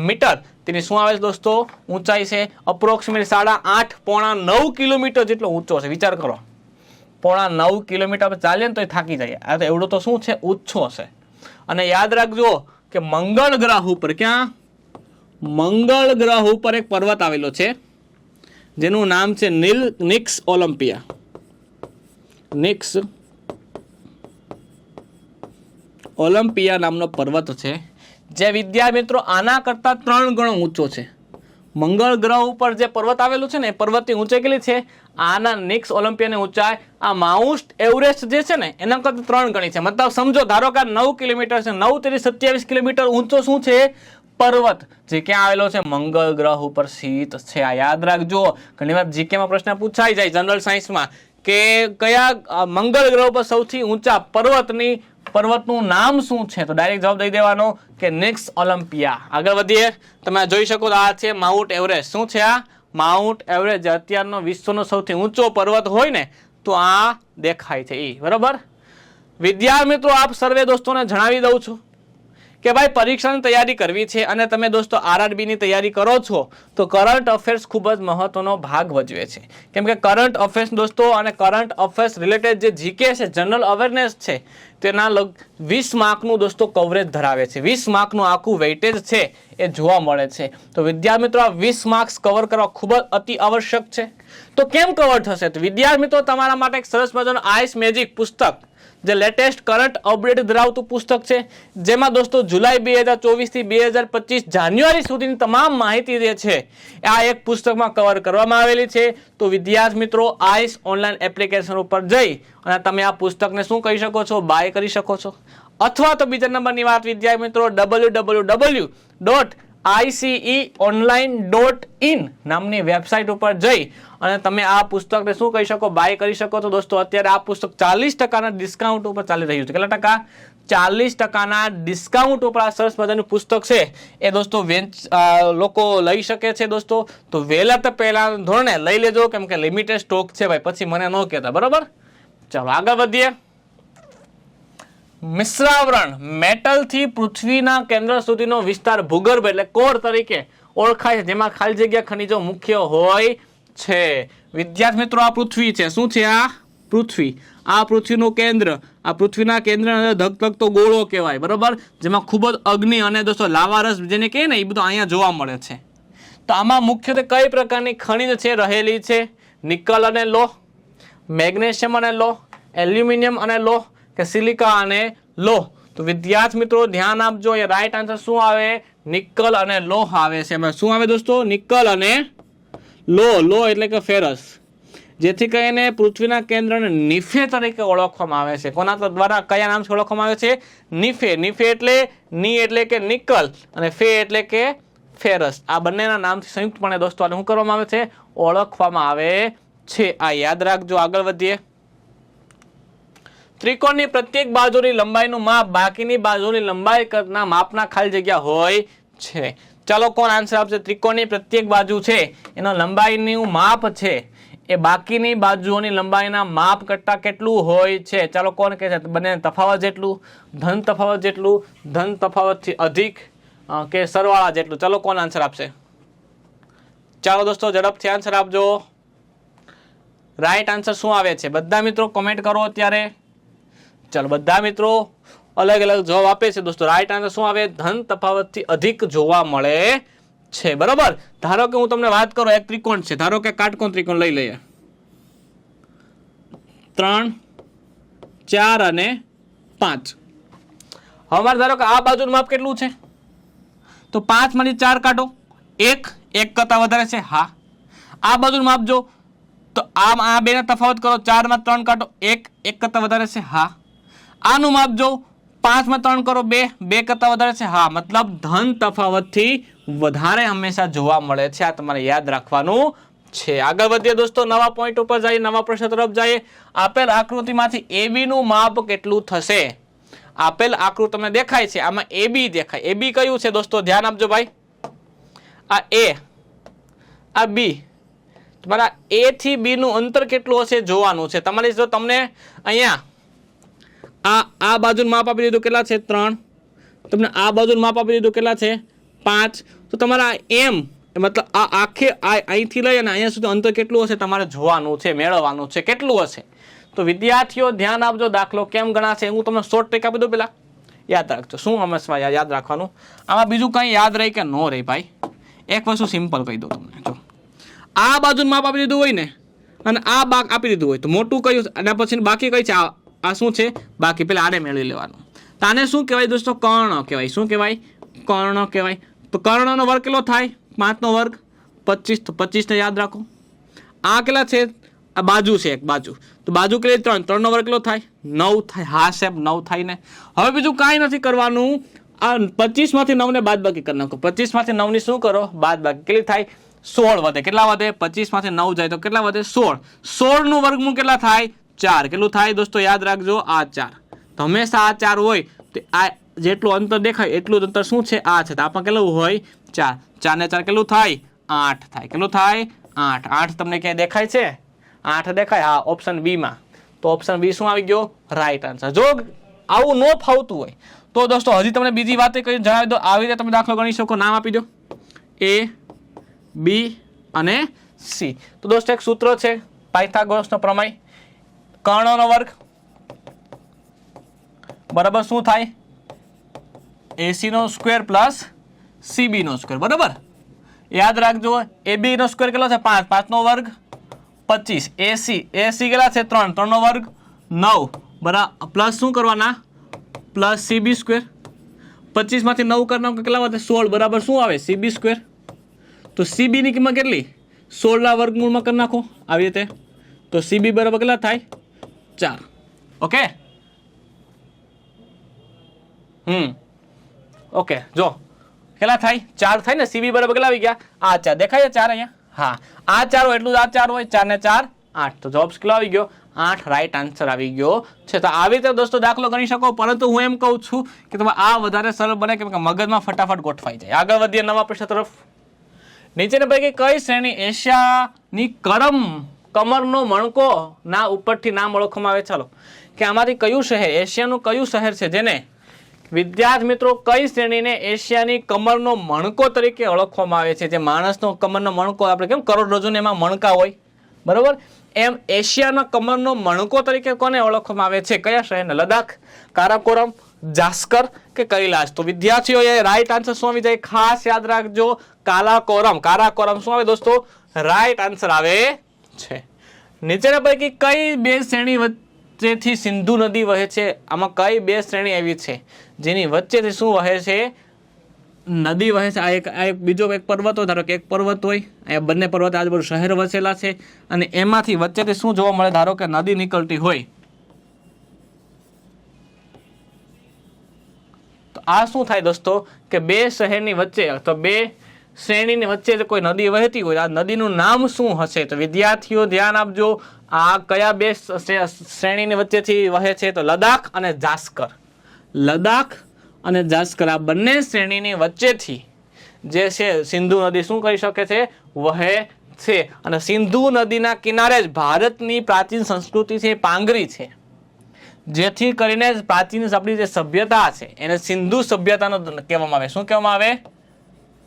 મીટર. તેની શું આવે છે દોસ્તો? ઊંચાઈ છે. અપ્રોક્સિમેટ 8.5 પોણા 9 કિલોમીટર જેટલો ઊંચો છે. વિચાર કરો, પોણા 9 કિલોમીટર આપણે ચાલીએ ને તો થાકી જાય. આ તો એવડો તો શું છે? ઊંચો છે. અને યાદ રાખજો કે મંગળ ગ્રહ ઉપર, ક્યાં? મંગળ ગ્રહ ઉપર એક પર્વત આવેલો છે જેનું નામ છે નિક્સ ઓલિમ્પિયા. નિક્સ ઓલિમ્પિયા નામનો પર્વત છે, જે વિદ્યાર્થી મિત્રો આના કરતા 3 ગણો ઊંચો છે. મંગળ ગ્રહ ઉપર જે પર્વત આવેલું છે ને, એ પર્વતની ઊંચાઈ કેટલી છે? આના નિક્સ ઓલિમ્પિયાની ઊંચાઈ આ માઉન્ટ એવરેસ્ટ જે છે ને એના કરતા 3 ગણી છે. મતલબ સમજો, ધારો કે 9 કિલોમીટર છે, 9 × 27 કિલોમીટર ઊંચો શું છે? પર્વત, જે ક્યાં આવેલો છે? મંગળ ગ્રહ ઉપર સ્થિત છે. આ યાદ રાખજો. ઘણીવાર જીકેમાં પ્રશ્ન પૂછાઈ જાય જનરલ સાયન્સમાં કે કયા મંગળ ગ્રહ પર સૌથી ઊંચા પર્વતનું નામ શું છે? તો ડાયરેક્ટ જવાબ દઈ દેવાનો કે નિક્સ ઓલિમ્પિયા. આગળ વધીએ. તમે જોઈ શકો આ છે માઉન્ટ એવરેસ્ટ. શું છે આ? માઉન્ટ એવરેસ્ટ, જે અત્યારનો વિશ્વનો સૌથી ઊંચો પર્વત હોય ને તો આ દેખાય છે એ, બરોબર. વિદ્યાર્થી મિત્રો, આપ સર્વે દોસ્તોને જણાવી દઉં છું કે ભાઈ પરીક્ષાની તૈયારી કરવી છે અને તમે દોસ્તો આરઆરબીની તૈયારી કરો છો તો કરંટ અફેર્સ ખૂબ જ મહત્વનો ભાગ ભજવે છે. કેમ કે કરંટ અફેર્સ દોસ્તો અને કરંટ અફેર્સ રિલેટેડ જે જીકે છે, જનરલ અવેરનેસ છે, તેના 20 માર્કનું દોસ્તો કવરેજ ધરાવે છે. 20 માર્કનું આખું વેઇટેજ છે એ જોવા મળે છે. તો વિદ્યાર્થી મિત્રો, આ 20 માર્ક્સ કવર કરવા ખૂબ જ અતિ આવશ્યક છે. તો કેમ કવર થશે? તો વિદ્યાર્થી મિત્રો, તમારા માટે એક સરસ મજાનું આઈસ મેજિક પુસ્તક જે લેટેસ્ટ કરંટ અપડેટ ધરાવતું પુસ્તક છે, જેમાં દોસ્તો જુલાઈ 2024 થી 2025 જાન્યુઆરી સુધીની તમામ માહિતી જે છે આ એક પુસ્તકમાં કવર કરવામાં આવેલી છે. તો વિદ્યાર્થી મિત્રો આઈસ ઓનલાઈન એપ્લિકેશન ઉપર જઈ અને તમે આ પુસ્તકને શું કરી શકો છો, બાય કરી શકો છો. અથવા તો બીજા નંબરની વાત વિદ્યાર્થી મિત્રો www.iceonline.in નામની વેબસાઇટ ઉપર જઈ અને તમે આ પુસ્તકને શું કરી શકો, બાય કરી શકો છો. દોસ્તો અત્યારે આ પુસ્તક 40% ડિસ્કાઉન્ટ ઉપર ચાલી રહ્યું છે. કેટલા ટકા? 40% ડિસ્કાઉન્ટ ઉપર આ સરસ મજાનું પુસ્તક છે એ દોસ્તો લોકો લઈ શકે છે. દોસ્તો તો વહેલા તો પહેલા ધોરણે લઈ લેજો, કેમ કે લિમિટેડ સ્ટોક છે ભાઈ, પછી મને ન કહેતા. બરોબર, ચાલો આગળ વધીએ. મિશ્રાવરણ મેટલ થી પૃથ્વીના કેન્દ્ર સુધીનો વિસ્તાર ભૂગર્ભ એટલે કોર તરીકે ઓળખાય છે, જેમાં ખાલી જગ્યા ખનિજો મુખ્ય હોય છે. વિદ્યાર્થી મિત્રો આ પૃથ્વી છે. શું છે આ? પૃથ્વી. આ પૃથ્વીનું કેન્દ્ર, આ પૃથ્વીના કેન્દ્ર ધગધગતો ગોળો કહેવાય. બરોબર, જેમાં ખૂબ જ અગ્નિ અને દોસ્તો લાવારસ જેને કહે ને એ બધું અહીંયા જોવા મળે છે. તો આમાં મુખ્યત્વે કઈ પ્રકારની ખનિજ છે રહેલી છે? નિકલ અને લોહ, મેગ્નેશિયમ અને લોહ, એલ્યુમિનિયમ અને લોહ કે સિલિકા અને લોહ? તો વિદ્યાર્થી મિત્રો ધ્યાન આપજો, એ રાઈટ આન્સર શું આવે? નિકલ અને લોહ આવે છે. એમાં શું આવે દોસ્તો? નિકલ અને લોહ. લોહ એટલે કે ફેરસ, જેથી કરીને પૃથ્વીના કેન્દ્રને નિફે તરીકે ઓળખવામાં આવે છે. કોના દ્વારા, કયા નામથી ઓળખવામાં આવે છે? નિફે. નિફે એટલે ની એટલે કે નિકલ અને ફે એટલે કે ફેરસ. આ બંનેના નામથી સંયુક્તપણે દોસ્તો આને શું કરવામાં આવે છે? ઓળખવામાં આવે છે. આ યાદ રાખજો. આગળ વધીએ. ત્રિકોણની પ્રત્યેક બાજુની લંબાઈનું માપ બાકીની બાજુની લંબાઈ કરતા માપના ખાલી જગ્યા હોય છે. ચાલો કોણ આન્સર આપશે? ત્રિકોણની પ્રત્યેક બાજુ છે એનો લંબાઈનું માપ છે એ બાકીની બાજુઓની લંબાઈના માપ કરતા કેટલું હોય છે? ચાલો કોણ કહે છે? બંને તફાવત જેટલું, ધન તફાવત જેટલું, ધન તફાવતથી અધિક કે સરવાળા જેટલું? ચાલો કોણ આન્સર આપશે? ચાલો દોસ્તો ઝડપથી આન્સર આપજો. રાઈટ આન્સર શું આવે છે? બધા મિત્રો કોમેન્ટ કરો અત્યારે. ચાલો બધા મિત્રો અલગ અલગ જવાબ આપે છે. દોસ્તો રાઈટ આન્સર શું આવે? ધન તફાવતથી અધિક જોવા મળે છે. બરોબર, ધારો કે હું તમને વાત કરું, એક ત્રિકોણ છે, ધારો કે કાટકોણ ત્રિકોણ લઈ લઈએ, 3, 4 અને 5. હવે મારે ધારો કે આ બાજુનું માપ કેટલું છે? તો 5 માંથી 4 કાઢો, 1 કરતા વધારે છે. હા. આ બાજુનું માપ જો, તો આ બે ના તફાવત કરો, 4 માં 3 કાઢો, 1 કરતા વધારે છે. હા. આનું માપ જો, 5 માં 3 કરો, 2 કરતા વધારે છે. હા. મતલબ ધન તફાવતથી વધારે હંમેશા જોવા મળે છે. આ તમારે યાદ રાખવાનું છે. આગળ વધીએ દોસ્તો, નવા પોઈન્ટ ઉપર જઈએ, નવા પ્રશ્ન તરફ જઈએ. આપેલ આકૃતિમાંથી AB નું માપ કેટલું થશે? આપેલ આકૃતિ તમને દેખાય છે, આમાં AB દેખાય. AB કયું છે દોસ્તો? ધ્યાન આપજો ભાઈ. આ A, આ B. તમારા A થી B નું અંતર કેટલું હશે જોવાનું છે તમારે. જો તમને અહીંયા આ બાજુનું માપ આપી દીધું કેટલા છે? 3. તમને આ બાજુનું માપ આપી દીધું કેટલા છે? 5. તો તમારા M મતલબ આ આખે અહીંથી લઈ અને અહીંયા સુધી અંતર કેટલું હશે તમારે જોવાનું છે, મેળવવાનું છે. કેટલું હશે? તો વિદ્યાર્થીઓ ધ્યાન આપજો. દાખલો કેમ ગણાશે હું તમને શોર્ટ ટ્રીક આપી દઉં. પેલા યાદ રાખજો. શું હંમેશા યાદ રાખવાનું? આમાં બીજું કંઈ યાદ રહે કે ન રહે ભાઈ? એક વસ્તુ સિમ્પલ કહી દઉં તમને. જો આ બાજુનું માપ આપી દીધું હોય ને અને આ બાક આપી દીધું હોય તો મોટું કયું અને પછી બાકી કઈ છે? આ શું છે? બાકી. પેલા આને મેળવી લેવાનું. તો આને શું કહેવાય દોસ્તો? કર્ણ કહેવાય. શું કહેવાય? કર્ણ કહેવાય. તો કર્ણનો વર્ગ કેટલો થાય? 5 નો વર્ગ 25. તો 25 ને યાદ રાખો. આ કેટલા છે? આ બાજુ છે, એક બાજુ. તો બાજુ કેટલી? 3. 3 નો વર્ગ કેટલો થાય? 9 થાય. હા સાહેબ 9 થાય ને. હવે બીજું કાંઈ નથી કરવાનું. આ 25 માંથી 9 ને બાદ બાકી કરી નાખો. 25 માંથી 9 ની શું કરો? બાદ બાકી. કેટલી થાય? 16 વધે. કેટલા વધે? 25 માંથી 9 જાય તો કેટલા વધે? 16. 16 નું વર્ગમૂળ કેટલા થાય? 4. કેટલું થાય દોસ્તો? યાદ રાખજો, આ 4. તો હંમેશા આ 4 હોય તો આ જેટલું અંતર દેખાય એટલું અંતર શું છે? આ છે. તો આમાં કેટલું હોય? 4. 4 ને 4 કેટલું થાય? 8 થાય. કેટલું થાય? 8. 8 તમને ક્યાંય દેખાય છે? 8 દેખાય? હા, ઓપ્શન બી માં. તો ઓપ્શન બી શું આવી ગયો? Right answer. જો આવું ન ફાવતું હોય તો દોસ્તો હજી તમને બીજી વાત કરી જણાવી દો. આવી રીતે તમે દાખલો ગણી શકો. નામ આપી દો, A, B અને C. તો દોસ્તો એક સૂત્ર છે પાયથાગોરસનો પ્રમેય. કર્ણનો વર્ગ બરાબર શું થાય? AC નો સ્ક્વેર પ્લસ CB નો સ્ક્વેર. બરાબર યાદ રાખજો. AB નો સ્ક્વેર કેટલો છે? 5. 5 નો વર્ગ 25. AC કેટલા છે? 3. 3 નો વર્ગ 9. પ્લસ શું કરવાના પ્લસ CB સ્ક્વેર 25 માંથી 9 કરી નાખો કેટલા વધે 16 બરાબર શું આવે CB સ્ક્વેર તો CB ની કિંમત કેટલી 16 ના વર્ગમૂળમાં કરી નાખો આવી રીતે તો CB બરાબર કેટલા થાય 4 ઓકે ઓકે જો કેટલા થાય 4 થાય ને CB બરાબર કેટલા આવી ગયા આ 4 દેખાય 4 અહીંયા હા આ 4 હોય એટલું જ આ 4 હોય 4 ને 4 8 તો જવાબ કેટલો આવી ગયો 8 રાઈટ આન્સર આવી ગયો છે તો આવી રીતે દોસ્તો દાખલો ગણી શકો પરંતુ હું એમ કહું છું કે તમે આ વધારે સરળ બને કેમ કે મગજમાં ફટાફટ ગોઠવાઈ જાય આગળ વધીએ નવા પ્રશ્ન તરફ નીચેની પૈકી કઈ શ્રેણી એશિયાની કમરનો મણકો ના ઉપરથી નામ ઓળખવામાં આવે ચાલો કે આમાંથી કયું શહેર એશિયાનું કયું શહેર છે જેને વિદ્યાર્થી મિત્રો કઈ શ્રેણીને એશિયાની કમરનો મણકો તરીકે ઓળખવામાં આવે છે જે માણસનો કમરનો મણકો આપણે કેમ કરોડરજ્જુને એમાં મણકા હોય બરોબર એમ એશિયાના કમરનો મણકો તરીકે કોને ઓળખવામાં આવે છે કયા શહેરને લદ્દાખ કારાકોરમ જાસ્કર કે કૈલાશ તો વિદ્યાર્થીઓએ રાઈટ આન્સર શું આવી જાય ખાસ યાદ રાખજો કારાકોરમ શું આવે દોસ્તો રાઈટ આન્સર આવે છે નીચેના પૈકી કઈ બે શ્રેણી વચ્ચેથી સિંધુ નદી વહે છે આમાં કઈ બે શ્રેણી એવી છે જેની વચ્ચેથી શું વહે છે નદી વહે છે આ એક બીજો એક પર્વત હોય ધારો કે એક પર્વત હોય અહીંયા બંને પર્વત આજુબાજુ શહેર વસેલા છે અને એમાંથી વચ્ચેથી શું જોવા મળે ધારો કે નદી નીકળતી હોય તો આ શું થાય દોસ્તો કે બે શહેરની વચ્ચે તો બે શ્રેણીની વચ્ચે કોઈ નદી વહેતી હોય આ નદીનું નામ શું હશે તો વિદ્યાર્થીઓ ધ્યાન આપજો આ કયા બે શ્રેણીની વચ્ચેથી વહે છે તો લદ્દાખ અને જાસ્કર આ બંને શ્રેણીની વચ્ચેથી જે છે સિંધુ નદી શું કરી શકે છે વહે છે અને સિંધુ નદીના કિનારે જ ભારતની પ્રાચીન સંસ્કૃતિ છે પાંગરી છે જેથી કરીને પ્રાચીન આપણી જે સભ્યતા છે એને સિંધુ સભ્યતાનો કહેવામાં આવે શું કહેવામાં આવે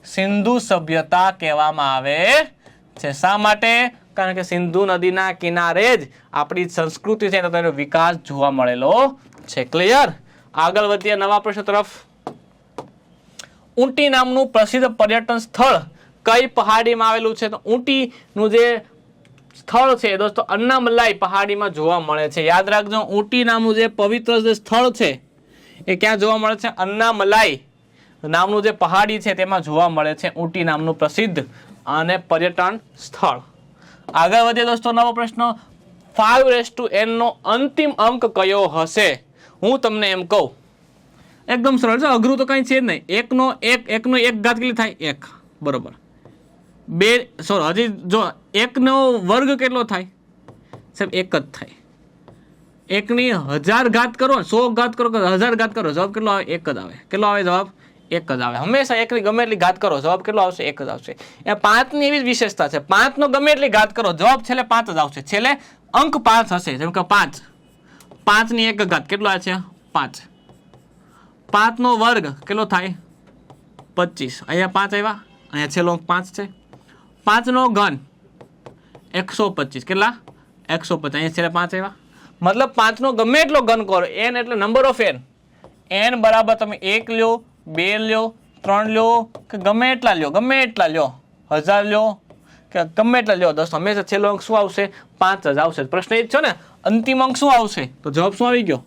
સિંધુ સભ્યતા કહેવામાં આવે છે શા માટે કારણ કે સિંધુ નદીના કિનારે જ આપણી સંસ્કૃતિ છે તેનો વિકાસ જોવા મળેલો છે ક્લિયર આગળ વધીએ નવા પ્રશ્ન તરફ ઊંટી નામનું પ્રસિદ્ધ પર્યટન સ્થળ કઈ પહાડીમાં આવેલું છે તો ઊંટીનું જે સ્થળ છે દોસ્તો અન્નામલાઈ પહાડીમાં જોવા મળે છે યાદ રાખજો ઊંટી નામનું જે પવિત્ર જે સ્થળ છે એ ક્યાં જોવા મળે છે અન્નામલાઈ નામનું જે પહાડી છે તેમાં જોવા મળે છે ઊંટી નામનું પ્રસિદ્ધ અને પર્યટન સ્થળ આગળ વધીએ દોસ્તો નવો પ્રશ્ન 5n નો અંતિમ અંક કયો હશે હું તમને એમ કહું એકદમ સરળ છે અઘરું તો કંઈ છે જ નહીં એકનો એક ઘાત કેટલી થાય 1 બરોબર હજી જો 1 નો વર્ગ કેટલો થાય સાહેબ 1 જ થાય 1 ની 1000 ઘાત કરો 100 ઘાત કરો 1000 ઘાત કરો જવાબ કેટલો આવે 1 જ આવે કેટલો આવે જવાબ 1 જ આવે હંમેશા 1 ની ગમે એટલી ઘાત કરો જવાબ કેટલો આવશે 1 જ આવશે એ 5 ની એવી જ વિશેષતા છે 5 નો ગમે એટલી ઘાત કરો જવાબ છેલ્લે 5 જ આવશે છેલ્લે અંક 5 હશે જેમ કે 5 ની 1 ઘાત કેટલો આવે છે 5 5 નો વર્ગ કેટલો થાય 25 અહીંયા 5 આવ્યા અહીંયા છેલ્લો અંક 5 છે 5 નો ઘન 125 કેટલા 125 અહીંયા છેલ્લે 5 આવ્યા મતલબ 5 નો ગમે એટલો ઘન કરો n એટલે નંબર ઓફ n બરાબર તમે 1 લ્યો 2 લ્યો 3 લ્યો કે ગમે એટલા લ્યો 1000 લ્યો કે ગમે એટલા લ્યો દોસ્તો હંમેશા છેલ્લો અંક શું આવશે 5 જ આવશે પ્રશ્ન એ જ છે ને અંતિમ અંક શું આવશે તો જવાબ શું આવી ગયો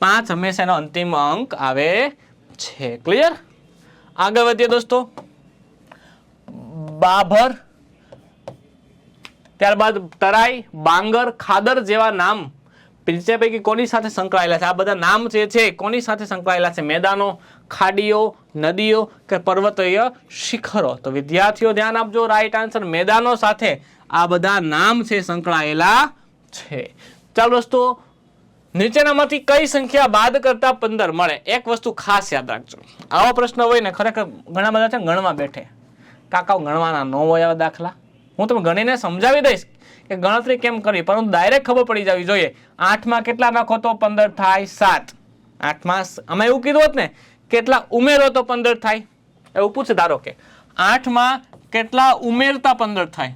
5 હંમેશા એનો અંતિમ અંક આવે છે ક્લિયર આગળ વધીએ દોસ્તો બાભર ત્યારબાદ તરાઈ બાંગર ખાદર જેવા નામ નીચે પૈકી કોની સાથે સંકળાયેલા છે આ બધા નામ જે છે કોની સાથે સંકળાયેલા છે મેદાનો ખાડીઓ નદીઓ કે પર્વતીય શિખરો તો વિદ્યાર્થીઓ ધ્યાન આપજો રાઈટ આન્સર મેદાનો સાથે આ બધા નામ છે સંકળાયેલા છે ચાલો દોસ્તો નીચેનામાંથી કઈ સંખ્યા બાદ કરતા 15 મળે એક વસ્તુ ખાસ યાદ રાખજો આવો પ્રશ્ન હોય ને ખરેખર ઘણા બધા છે ગણવા બેઠે કાકા ગણવાના ન હોય આવા દાખલા હું તમને ગણીને સમજાવી દઈશ કે ગણતરી કેમ કરવી પરંતુ ડાયરેક્ટ ખબર પડી જવી જોઈએ 8 માં કેટલા નાખો તો 15 થાય 7 8 માં અમે એવું કીધું હોત ને કેટલા ઉમેરો તો 15 થાય એવું પૂછે ધારો કે 8 માં કેટલા ઉમેરતા 15 થાય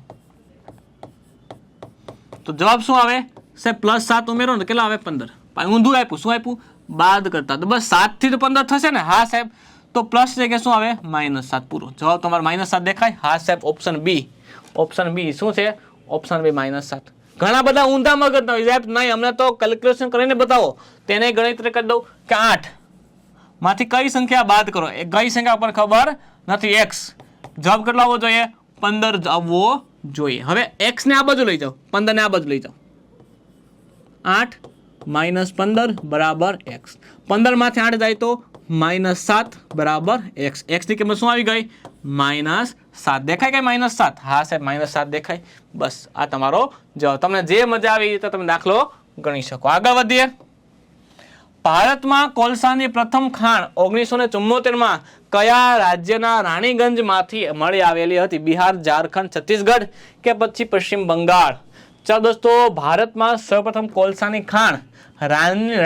તો જવાબ શું આવે સાહેબ +7 ઉમેરો ને કેટલા આવે 15 ઊંધું આપ્યું શું આપ્યું બાદ કરતા તો બસ 7 થી તો 15 થશે ને હા સાહેબ તો પ્લસ જગ્યાએ શું આવે -7 પૂરો જવાબ તમારો -7 દેખાય હા સાહેબ ઓપ્શન બી શું છે ઓપ્શન બી -7 ઘણા બધા ઊંધા મગજના હોય સાહેબ નહીં અમને તો કેલ્ક્યુલેશન કરીને બતાવો, તેને ગણતરી કરી દઉં કે 8 માંથી કઈ સંખ્યા બાદ કરો, એ કઈ સંખ્યા પર ખબર નથી, x જવાબ કેટલો આવવો જોઈએ 15 આવવો જોઈએ. હવે x ને આ બાજુ લઈ જાઓ, 15 ને આ બાજુ લઈ જાઓ, 8 માઇનસ 15 બરાબર x. 15 માંથી 8 જાય તો -7 બરાબર x. x ની કિંમત શું આવી ગઈ -7. દેખાય કે -7? હા સાહેબ -7 દેખાય. બસ આ તમારો જવાબ. તમને જે મજા આવી તો તમે દાખલો ગણી શકો. આગળ વધીએ. ભારતમાં કોલસાની પ્રથમ ખાણ 1974માં કયા રાજ્યના રાણીગંજમાંથી મળી આવેલી હતી? બિહાર, ઝારખંડ, છત્તીસગઢ કે પછી પશ્ચિમ બંગાળ? ચાલો દોસ્તો, ભારતમાં સૌપ્રથમ કોલસાની ખાણ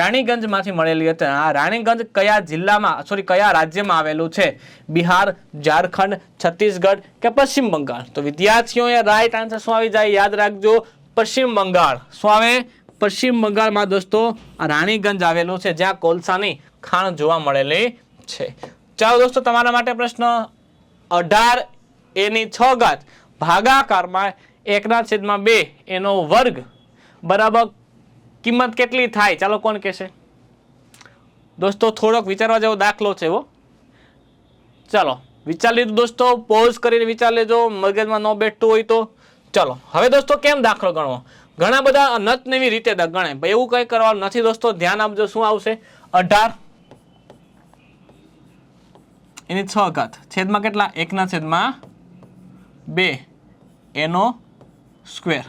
રાણીગંજમાંથી મળેલી હતી. આ રાણીગંજ કયા જિલ્લામાં કયા રાજ્યમાં આવેલું છે? બિહાર, ઝારખંડ, છત્તીસગઢ કે પશ્ચિમ બંગાળ? તો વિદ્યાર્થીઓએ રાઈટ આન્સર શું આવી જાય યાદ રાખજો, પશ્ચિમ બંગાળ. શું આવે? પશ્ચિમ બંગાળમાં દોસ્તો આ રાણીગંજ આવેલું છે જ્યાં કોલસાની ખાણ જોવા મળેલી છે. ચાલો દોસ્તો, તમારા માટે પ્રશ્ન 18 ભાગાકારમાં 1/2 એનો વર્ગ બરાબર કિંમત કેટલી થાય? ચાલો કોણ કહેશે? દોસ્તો થોડોક વિચારવા જેવો દાખલો છે એવો. ચાલો વિચાર લીધું દોસ્તો, પોઝ કરીને વિચાર લેજો, મગજમાં ન બેઠતું હોય તો. ચલો હવે દોસ્તો કેમ દાખલો ગણવો? ઘણા બધા નતનવી રીતે ગણે, એવું કંઈ કરવાનું નથી દોસ્તો. ધ્યાન આપજો. શું આવશે? 18 એની 6 છેદમાં કેટલા? 1/2 એનો સ્ક્વેર.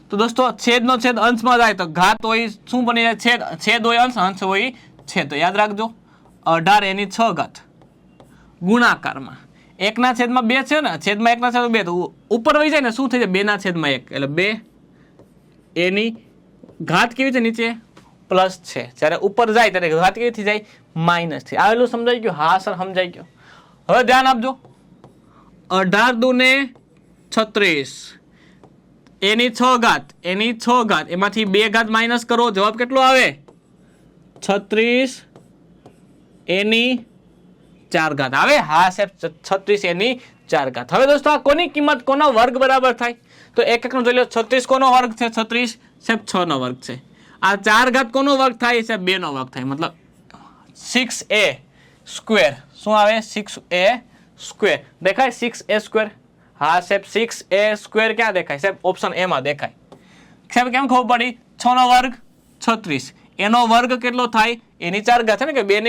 તો દોસ્તો છેદનો છેદ અંશમાં જાય તો ઘાત હોય શું બની જાય? છેદ. છેદ હોય અંશ, અંશ હોય છેદ. તો યાદ રાખજો 18 એની 6 ગુણાકારમાં 1/2 છે ને, છેદમાં 1/2 તો ઉપર વહી જાય ને શું થઈ જાય? 2/1 એટલે 2 એની ઘાત કેવી છે? નીચે પ્લસ છે, જ્યારે ઉપર જાય ત્યારે ઘાત કેવી થઈ જાય? માઇનસ થી. આવેલું સમજાઈ ગયું? હા સર સમજાઈ ગયું. હવે ધ્યાન આપજો. 18 દુને 36 એની 6 એમાંથી 2 માઇનસ કરો, જવાબ કેટલો આવે? 36 એની 4 આવે. હા સાહેબ 36 એની 4. હવે દોસ્તો આ કોની કિંમત કોનો વર્ગ બરાબર થાય? તો એક નો જોઈ લો. 36 કોનો વર્ગ છે? 36 સાહેબ 6 નો વર્ગ છે. આ 4 કોનો વર્ગ થાય? સાહેબ 2 નો વર્ગ થાય, મતલબ 6a સ્ક્વેર. શું આવે? 6a square. દેખાય 6a સ્ક્વેર? હા સાહેબ 6a સ્ક્વેર ક્યાં દેખાય? સાહેબ ઓપ્શન એ માં દેખાય. સાહેબ કેમ ખબર પડી? 6 નો વર્ગ 36 એનો વર્ગ કેટલો થાય? એની 4 છે ને કે 2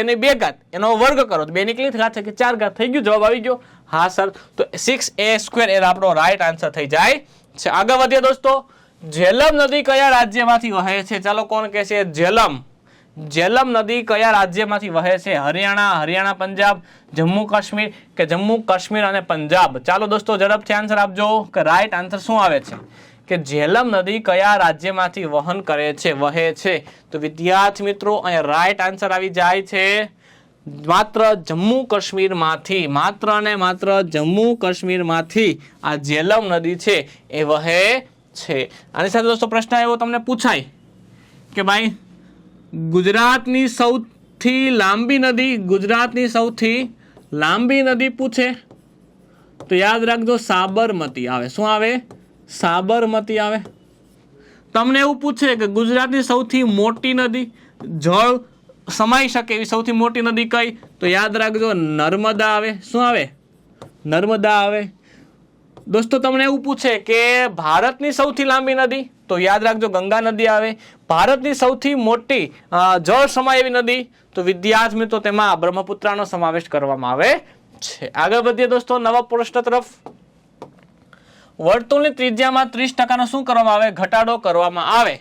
ની 2 એનો વર્ગ કરો તો 2 ની કેટલી ઘાત છે કે 4 થઈ ગયું. જવાબ આવી ગયો. હા સર, તો 6a સ્ક્વેર એ આપણો રાઈટ આન્સર થઈ જાય છે. આગળ વધીએ દોસ્તો. ઝેલમ નદી કયા રાજ્યમાંથી વહે છે? ચાલો કોણ કહેશે? ઝેલમ નદી કયા રાજ્યમાંથી વહે છે? હરિયાણા, પંજાબ, જમ્મુ કાશ્મીર કે જમ્મુ કાશ્મીર અને પંજાબ? ચાલો દોસ્તો ઝડપથી આન્સર આપજો કે રાઈટ આન્સર શું આવે છે કે ઝેલમ નદી કયા રાજ્યમાંથી વહન કરે છે, વહે છે? તો વિદ્યાર્થી મિત્રો અહીંયા રાઈટ આન્સર આવી જાય છે માત્ર જમ્મુ કાશ્મીરમાંથી. માત્ર ને માત્ર જમ્મુ કાશ્મીરમાંથી આ ઝેલમ નદી છે એ વહે છે. આની સાથે દોસ્તો પ્રશ્ન એવો તમને પૂછાય કે ભાઈ ગુજરાતની સૌથી લાંબી નદી પૂછે તો યાદ રાખજો સાબરમતી આવે. શું આવે? સાબરમતી આવે. તમને એવું પૂછે કે ગુજરાતની સૌથી મોટી નદી, જળ સમાઈ શકે એવી સૌથી મોટી નદી કઈ? તો યાદ રાખજો નર્મદા આવે. શું આવે? નર્મદા આવે. દોસ્તો તમને એવું પૂછે કે ભારતની સૌથી લાંબી નદી, તો યાદ રાખજો ગંગા નદી આવે. ભારતની સૌથી મોટી જળ સમાય એવી નદી, તો વિદ્યાર્થી મિત્રો તેમાં બ્રહ્મપુત્રનો સમાવેશ કરવામાં આવે છે. આગળ વધીએ દોસ્તો નવા પ્રશ્ન તરફ. વર્તુળની ત્રિજ્યામાં 30% શું કરવામાં આવે? ઘટાડો કરવામાં આવે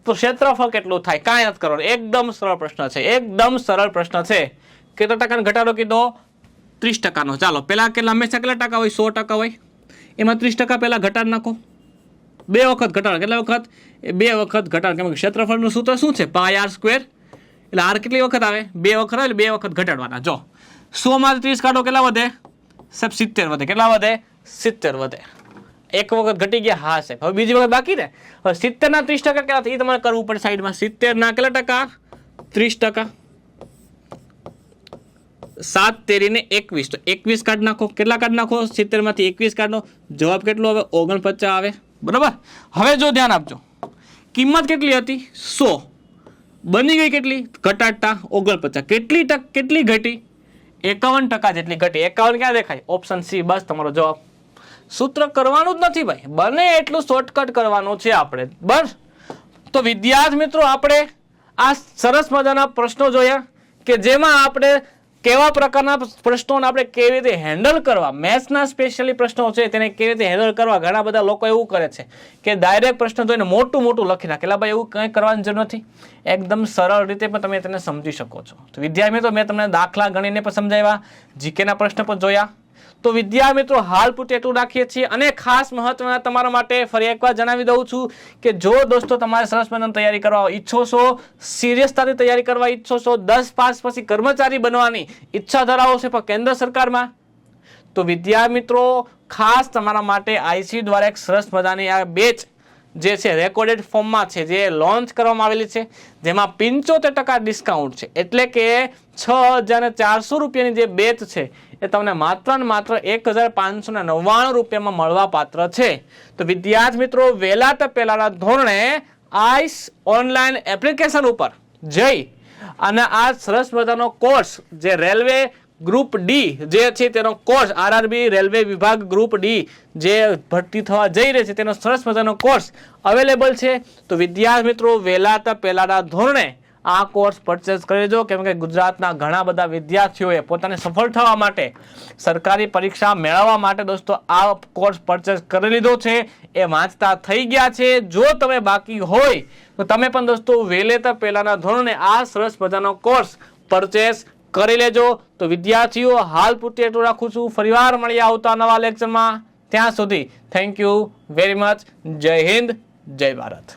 તો ક્ષેત્રફળ કેટલું થાય? કાંઈ નથી કરવાનું. એકદમ સરળ પ્રશ્ન છે, એકદમ સરળ પ્રશ્ન છે. કેટલા ટકાનો ઘટાડો કીધો? 30%. ચાલો પેલા હંમેશા કેટલા ટકા હોય? 100% હોય. એમાં 30% પહેલા ઘટાડ નાખો. 2 વખત ઘટાડો. કેટલા વખત? 2 વખત ઘટાડો. કેમ કે ક્ષેત્રફળનું સૂત્ર શું છે? πr². એટલે r કેટલી વખત આવે? 2 વખત આવે એટલે 2 વખત ઘટાડવાના. જો 100 માંથી 30 કાઢો કેટલા વધે? સાહેબ 70 વધે. કેટલા વધે? 70 વધે. એક વખત ઘટી ગયા. હા સાહેબ. હવે બીજી વખત બાકી ને. હવે 70 ના 30% કેટલા થાય એ તમારે કરવું પડે સાઈડમાં. 70 ના કેટલા ટકા? 30%. 7 તેરીને 21 તો 21 કાઢ નાખો. કેટલા કાઢ નાખો? 70 માંથી 21 કાઢો. જવાબ કેટલો આવે? 49 આવે. બરાબર. હવે જો ધ્યાન આપજો, કિંમત કેટલી હતી 100, બની ગઈ કેટલી ઘટાડતા 49, કેટલી ઘટી 51% જેટલી ઘટી. 51 ક્યાં દેખાય? ઓપ્શન સી, બસ તમારો જવાબ. સૂત્ર કરવાનું જ નથી ભાઈ, બને એટલું શોર્ટકટ કરવાનું છે આપણે. બસ તો વિદ્યાર્થી મિત્રો આપણે આ સરસ મજાના પ્રશ્નો જોયા કે જેમાં આપણે કેવા પ્રકારના પ્રશ્નોને આપણે કેવી રીતે હેન્ડલ કરવા, મેથ્સના સ્પેશિયલી પ્રશ્નો છે તેને કેવી રીતે હેન્ડલ કરવા. ઘણા બધા લોકો એવું કરે છે કે ડાયરેક્ટ પ્રશ્ન જોઈને મોટું લખી નાખે. એટલે ભાઈ એવું કંઈ કરવાની જરૂર નથી, એકદમ સરળ રીતે પણ તમે તેને સમજી શકો છો. તો વિદ્યાર્થી મિત્રો મેં તમને દાખલા ગણીને પણ સમજાવ્યા, જીકેના પ્રશ્ન પણ જોયા. તો વિદ્યાર્થી મિત્રો હાલ પૂરતું એટલું રાખીએ છીએ. અને ખાસ મહત્વના તમારા માટે ફરી એકવાર જણાવી દઉં છું કે જો દોસ્તો તમારે સરસ મજાની તૈયારી કરવા ઈચ્છો છો, સિરિયસતાથી તૈયારી કરવા ઈચ્છો છો, 10 પાસ પછી કર્મચારી બનવાની ઈચ્છા ધરાવો છો પણ કેન્દ્ર સરકારમાં, તો વિદ્યાર્થી મિત્રો ખાસ તમારા માટે આઈસી દ્વારા એક સરસ મજાની આ બેચ જે છે રેકોર્ડેડ ફોર્મમાં છે, જે લોન્ચ કરવામાં આવેલી છે, જેમાં 75% ડિસ્કાઉન્ટ છે. એટલે કે 6,400 રૂપિયાની જે બેચ છે એ તમને માત્ર ને માત્ર 1,599 રૂપિયામાં મળવા પાત્ર છે. તો વિદ્યાર્થી મિત્રો વહેલા તો પહેલાના ધોરણે આઈસ ઓનલાઈન એપ્લિકેશન ઉપર જઈ અને આ સરસ મજાનો કોર્સ જે રેલવે ગ્રુપ ડી જે છે તેનો કોર્સ, આરઆરબી રેલવે વિભાગ ગ્રુપ ડી જે ભરતી થવા જઈ રહી છે તેનો સરસ મજાનો કોર્સ અવેલેબલ છે. તો વિદ્યાર્થી મિત્રો વહેલા તો પહેલાના ધોરણે આ કોર્સ પરચેસ કરી લેજો, કેમ કે ગુજરાતના ઘણા બધા વિદ્યાર્થીઓએ પોતાને સફળ થવા માટે, સરકારી પરીક્ષા મેળવવા માટે દોસ્તો આ કોર્સ પરચેસ કરી લીધો છે, એ વાંચતા થઈ ગયા છે. જો તમે બાકી હોય તો તમે પણ દોસ્તો વહેલે તો પહેલાના ધોરણે આ સરસ મજાનો કોર્સ પરચેસ કરી લેજો. તો વિદ્યાર્થીઓ હાલ પૂરતું એટલું રાખું છું. ફરીવાર મળીએ આવતા નવા લેક્ચરમાં. ત્યાં સુધી થેન્ક યુ વેરી મચ. જય હિન્દ, જય ભારત.